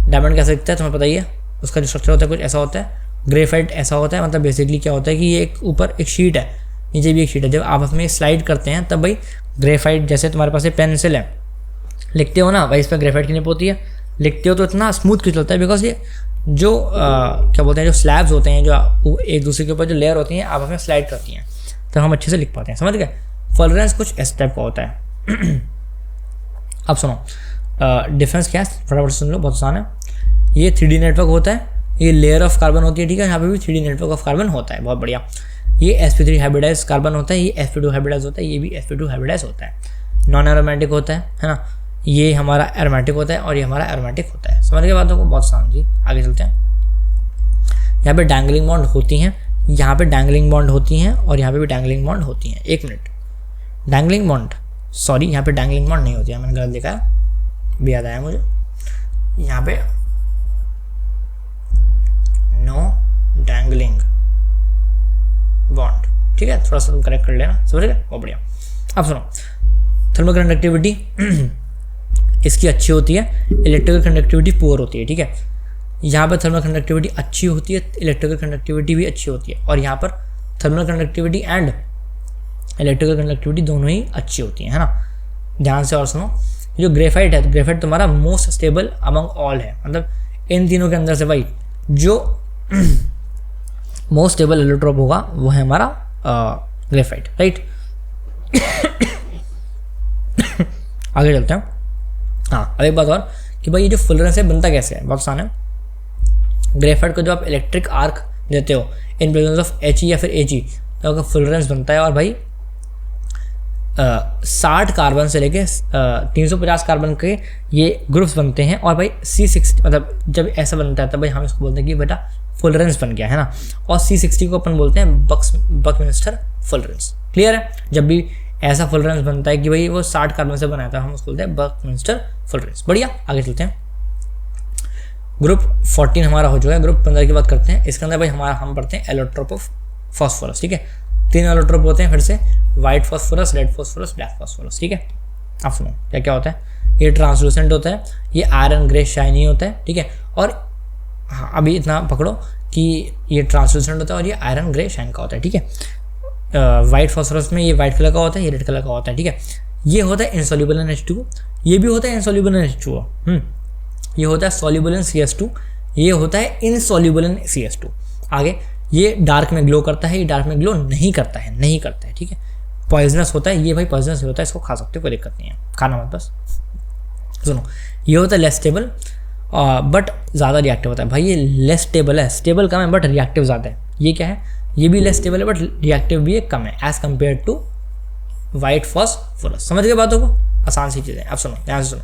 डायमंड कैसे दिखता है तुम्हें पता ही है, उसका जो स्ट्रक्चर होता है कुछ ऐसा होता है। ग्रेफाइट ऐसा होता है, मतलब बेसिकली क्या होता है कि ये एक ऊपर एक शीट है, नीचे भी एक शीट है, जब आप उसमें स्लाइड करते हैं तब भाई ग्रेफाइट, जैसे तुम्हारे पास एक पेंसिल है, लिखते हो ना भाई, इस पर ग्रेफाइट की निप होती है, लिखते हो तो इतना स्मूथ क्यों चलता है, बिकॉज ये जो क्या बोलते हैं, जो स्लैब्स होते हैं, जो एक दूसरे के ऊपर जो लेयर होती हैं आपस में स्लाइड करती हैं, तो हम अच्छे से लिख पाते हैं, समझ गए। फुलरेंस कुछ इस टाइप का होता है। अब सुनो डिफरेंस क्या है, फटाफट सुन लो, बहुत आसान है। ये 3D नेटवर्क होता है, ये लेयर ऑफ कार्बन होती है, ठीक है, यहाँ पे भी 3D नेटवर्क ऑफ कार्बन होता है, बहुत बढ़िया। ये sp3 हाइब्रिडाइज कार्बन होता है, ये sp2 हाइब्रिडाइज होता है, ये भी sp2 हाइब्रिडाइज होता है। नॉन एरोमेटिक होता है ना, ये हमारा एरोमेटिक होता है और ये हमारा एरोमेटिक होता है, समझ गए बातों को, बहुत आसान जी। आगे चलते हैं। यहाँ पे डैंगलिंग बॉन्ड होती हैं, यहाँ पे डैंगलिंग बॉन्ड होती हैं और यहाँ पे भी डैंगलिंग बॉन्ड होती हैं। एक मिनट, डैंगलिंग बॉन्ड, सॉरी यहाँ पे डैंगलिंग बॉन्ड नहीं होती है, मैंने गलत लिखा है, भी याद आया मुझे। यहाँ पे नो डैंगलिंग बॉन्ड, ठीक है, थोड़ा सा तुम करेक्ट कर लेना, समझ गए, बहुत बढ़िया। अब सुनो, थर्मल कंडक्टिविटी इसकी अच्छी होती है, इलेक्ट्रिकल कंडक्टिविटी पुअर होती है, ठीक है। यहाँ पर थर्मल कंडक्टिविटी अच्छी होती है, इलेक्ट्रिकल कंडक्टिविटी भी अच्छी होती है, और यहाँ पर thermal conductivity and electrical conductivity दोनों ही अच्छी होती हैं, है ना। ध्यान से और सुनो, जो ग्रेफाइट है, तो ग्रेफाइट तुम्हारा मोस्ट स्टेबल अमंग ऑल है, मतलब इन तीनों के अंदर से भाई जो मोस्ट स्टेबल एलोट्रोप होगा वो है हमारा ग्रेफाइट, राइट। आगे चलते हैं। हाँ, अब एक बात और कि भाई ये जो फुलरेंस है बनता कैसे है, बहुत आसान है। ग्रेफाइट को जो आप इलेक्ट्रिक आर्क देते हो इन प्रेजेंस ऑफ He या फिर Ag, तो आपका फुलरेंस बनता है। और भाई 60 कार्बन से लेके 350 कार्बन के ये ग्रुप्स बनते हैं, और भाई C60 मतलब जब ऐसा बनता है तब भाई हम इसको बोलते हैं कि बेटा फुलरेंस बन गया, है ना। और C60 को अपन बोलते हैं बकमिंस्टर फुलरेंस, क्लियर है। जब भी ऐसा फुलरेंस बनता है कि भाई वो 60 कार्बन से बनाया था, हम उसको बोलते हैं बकमिंस्टर फुलरेंस, बढ़िया। आगे चलते हैं। ग्रुप 14 हमारा हो चुका है, ग्रुप 15 की बात करते हैं। इसके अंदर भाई हम पढ़ते हैं एलोट्रोप ऑफ फॉस्फोरस, ठीक है। 3 एलोट्रोप होते हैं फिर से, white phosphorus, red phosphorus, black phosphorus, ठीक है। अब सुनो क्या क्या होता है, ये ट्रांसलूसेंट होता है, ये आयरन ग्रे शाइनी होता है, ठीक है। और हाँ, अभी इतना पकड़ो कि ये ट्रांसलूसेंट होता है और ये आयरन ग्रे शाइन का होता है, ठीक है। वाइट फॉस्फोरस में ये वाइट कलर का होता है, ये रेड कलर का होता है, ठीक है। ये होता है इनसॉल्युबल इन H2O, ये भी होता है इनसॉल्युबल इन H2O, ये होता है सॉल्युबल इन CS2, ये होता है इनसॉल्युबल इन CS2। आगे ये डार्क में ग्लो करता है, ये डार्क में ग्लो नहीं करता है, ठीक है। पॉइजनस होता है, ये भाई पॉइजनस होता है, इसको खा सकते हो, कोई दिक्कत नहीं है, खाना मत बस। सुनो, ये होता है लेस स्टेबल बट ज़्यादा रिएक्टिव होता है। भाई ये लेस स्टेबल है, स्टेबल कम है बट रिएक्टिव ज़्यादा है। ये क्या है, ये भी लेस स्टेबल है बट रिएक्टिव भी कम है as compared to white phosphorus. समझ गए बातों को, आसान सी चीज़ें। अब सुनो, ध्यान से सुनो,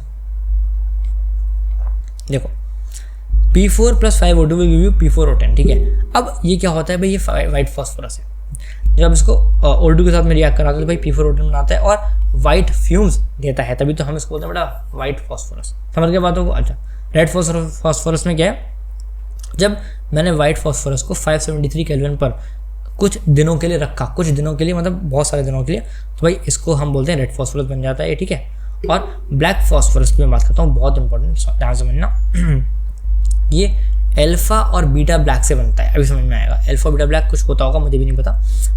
देखो P4 + 5O2 will give you P4O10, ठीक है। अब ये क्या होता है भाई, ये वाइट फॉस्फोरस है। जब इसको O2 के साथ में रिएक्ट कराते हैं तो भाई P4O10 बनाता है और वाइट फ्यूम्स देता है, तभी तो हम इसको बोलते हैं बड़ा वाइट फॉस्फोरस। समझ गए बातों को। अच्छा, रेड फॉस्फोरस में क्या है, जब मैंने वाइट फॉस्फोरस को 573 केल्विन पर कुछ दिनों के लिए रखा, कुछ दिनों के लिए मतलब बहुत सारे दिनों के लिए, तो भाई इसको हम बोलते हैं रेड फॉस्फोरस बन जाता है, ठीक है। और ब्लैक फॉस्फोरस की मैं बात करता हूँ, बहुत इंपॉर्टेंट, ध्यान से समझना। ये अल्फा और बीटा ब्लैक से बनता है। अभी समझ में आएगा, अल्फा बीटा ब्लैक कुछ होता होगा, मुझे भी नहीं पता,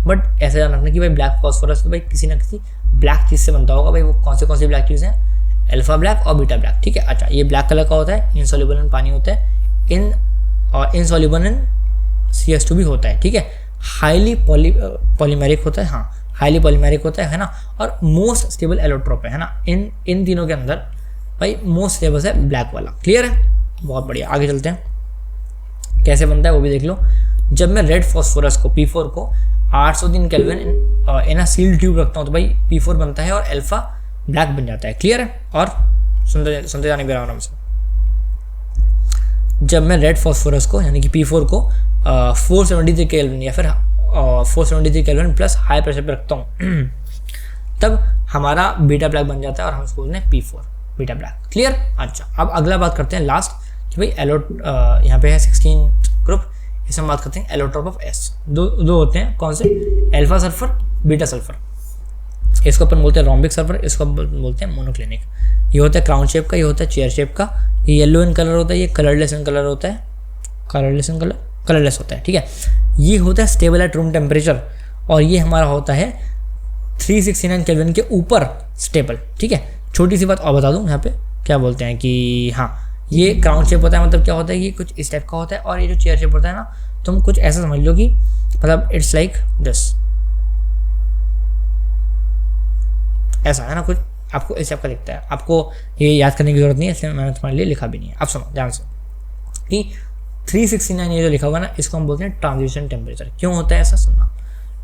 बट ऐसा ध्यान रखना कि भाई ब्लैक फॉस्फोरस तो भाई किसी ना किसी ब्लैक चीज़ से बनता होगा। भाई वो कौन सी ब्लैक चीज़ है? अल्फा ब्लैक और बीटा ब्लैक, ठीक है। अच्छा, ये ब्लैक कलर का होता है, इनसॉल्युबल इन पानी होता है, इनसॉल्युबल इन CH2 भी होता है, ठीक है। हाईली पॉलीमेरिक होता है, हाँ हाईली पॉलीमेरिक होता है ना, और मोस्ट स्टेबल एलोट्रोप है ना। इन तीनों के अंदर भाई मोस्ट स्टेबल है ब्लैक वाला। क्लियर है? बहुत बढ़िया, आगे चलते हैं। कैसे बनता है वो भी देख लो। जब मैं रेड फॉस्फोरस को P4 को 803 केल्विन इन सील ट्यूब रखता हूँ तो भाई P4 बनता है और अल्फा ब्लैक बन जाता है। क्लियर है? और सुनते जाने भी आराम से। जब मैं रेड फॉस्फोरस को यानी कि P4 को 473 केल्विन या फिर 473 केल्विन प्लस हाई प्रेशर पे रखता हूँ तब हमारा बीटा ब्लैक बन जाता है और हम इसको बोलते हैं P4 बीटा ब्लैक। क्लियर? अच्छा, अब अगला बात करते हैं लास्ट कि भाई यहाँ पे है 16 ग्रुप, इसमें बात करते हैं एलोट्रोप ऑफ S। दो होते हैं, कौन से? Alpha sulphur, beta sulphur. इसको अपन बोलते हैं रोम्बिक सल्फर, इसको बोलते हैं मोनोक्लिनिक। ये होता है क्राउन शेप का, ये होता है चेयर शेप का, ये येलो इन कलर होता है, ये कलरलेस इन कलर होता है, कलरलेस होता है, ठीक है। ये होता है स्टेबल एट रूम टेम्परेचर और ये हमारा होता है 369 केल्विन के ऊपर स्टेबल, ठीक है। छोटी सी बात और बता दूं, यहाँ पे क्या बोलते हैं कि हाँ ये क्राउन शेप होता है, मतलब क्या होता है कि कुछ इस टाइप का होता है, और ये जो चेयर शेप होता है ना, तुम कुछ ऐसा समझ लो कि मतलब इट्स लाइक दिस, ऐसा है ना कुछ, आपको इस टाइप का दिखता है। आपको ये याद करने की जरूरत नहीं है, इसलिए मैंने तुम्हारे लिए लिखा भी नहीं है। अब सुनो ध्यान से कि 369 ये जो लिखा हुआ है ना, इसको हम बोलते हैं ट्रांजिशन टेम्परेचर। क्यों होता है ऐसा? सुनना,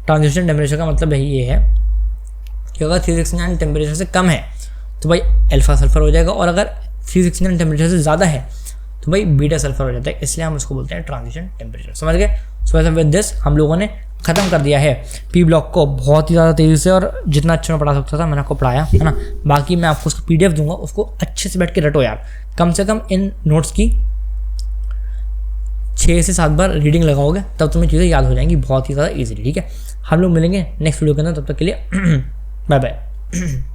ट्रांजिशन टेम्परेचर का मतलब ये है कि अगर 369 टेम्परेचर से कम है तो भाई अल्फा सल्फर हो जाएगा, और अगर 369 टेम्परेचर से ज़्यादा है तो भाई बीटा सल्फर हो जाता है, इसलिए हम उसको बोलते हैं ट्रांजिशन टेम्परेचर। समझ गए? सो विद दिस हम लोगों ने ख़त्म कर दिया है पी ब्लॉक को बहुत ही ज़्यादा तेज़ी से, और जितना अच्छा मैं पढ़ा सकता था मैंने आपको पढ़ाया, है ना। बाकी मैं आपको उसको PDF दूंगा, उसको अच्छे से बैठ के रटो यार। कम से कम इन नोट्स की 6 से 7 बार रीडिंग लगाओगे तब तुम्हें चीज़ें याद हो जाएंगी बहुत ही ज़्यादा ईजिली, ठीक है। हम लोग मिलेंगे नेक्स्ट वीडियो के अंदर, तब तक के लिए बाय बाय।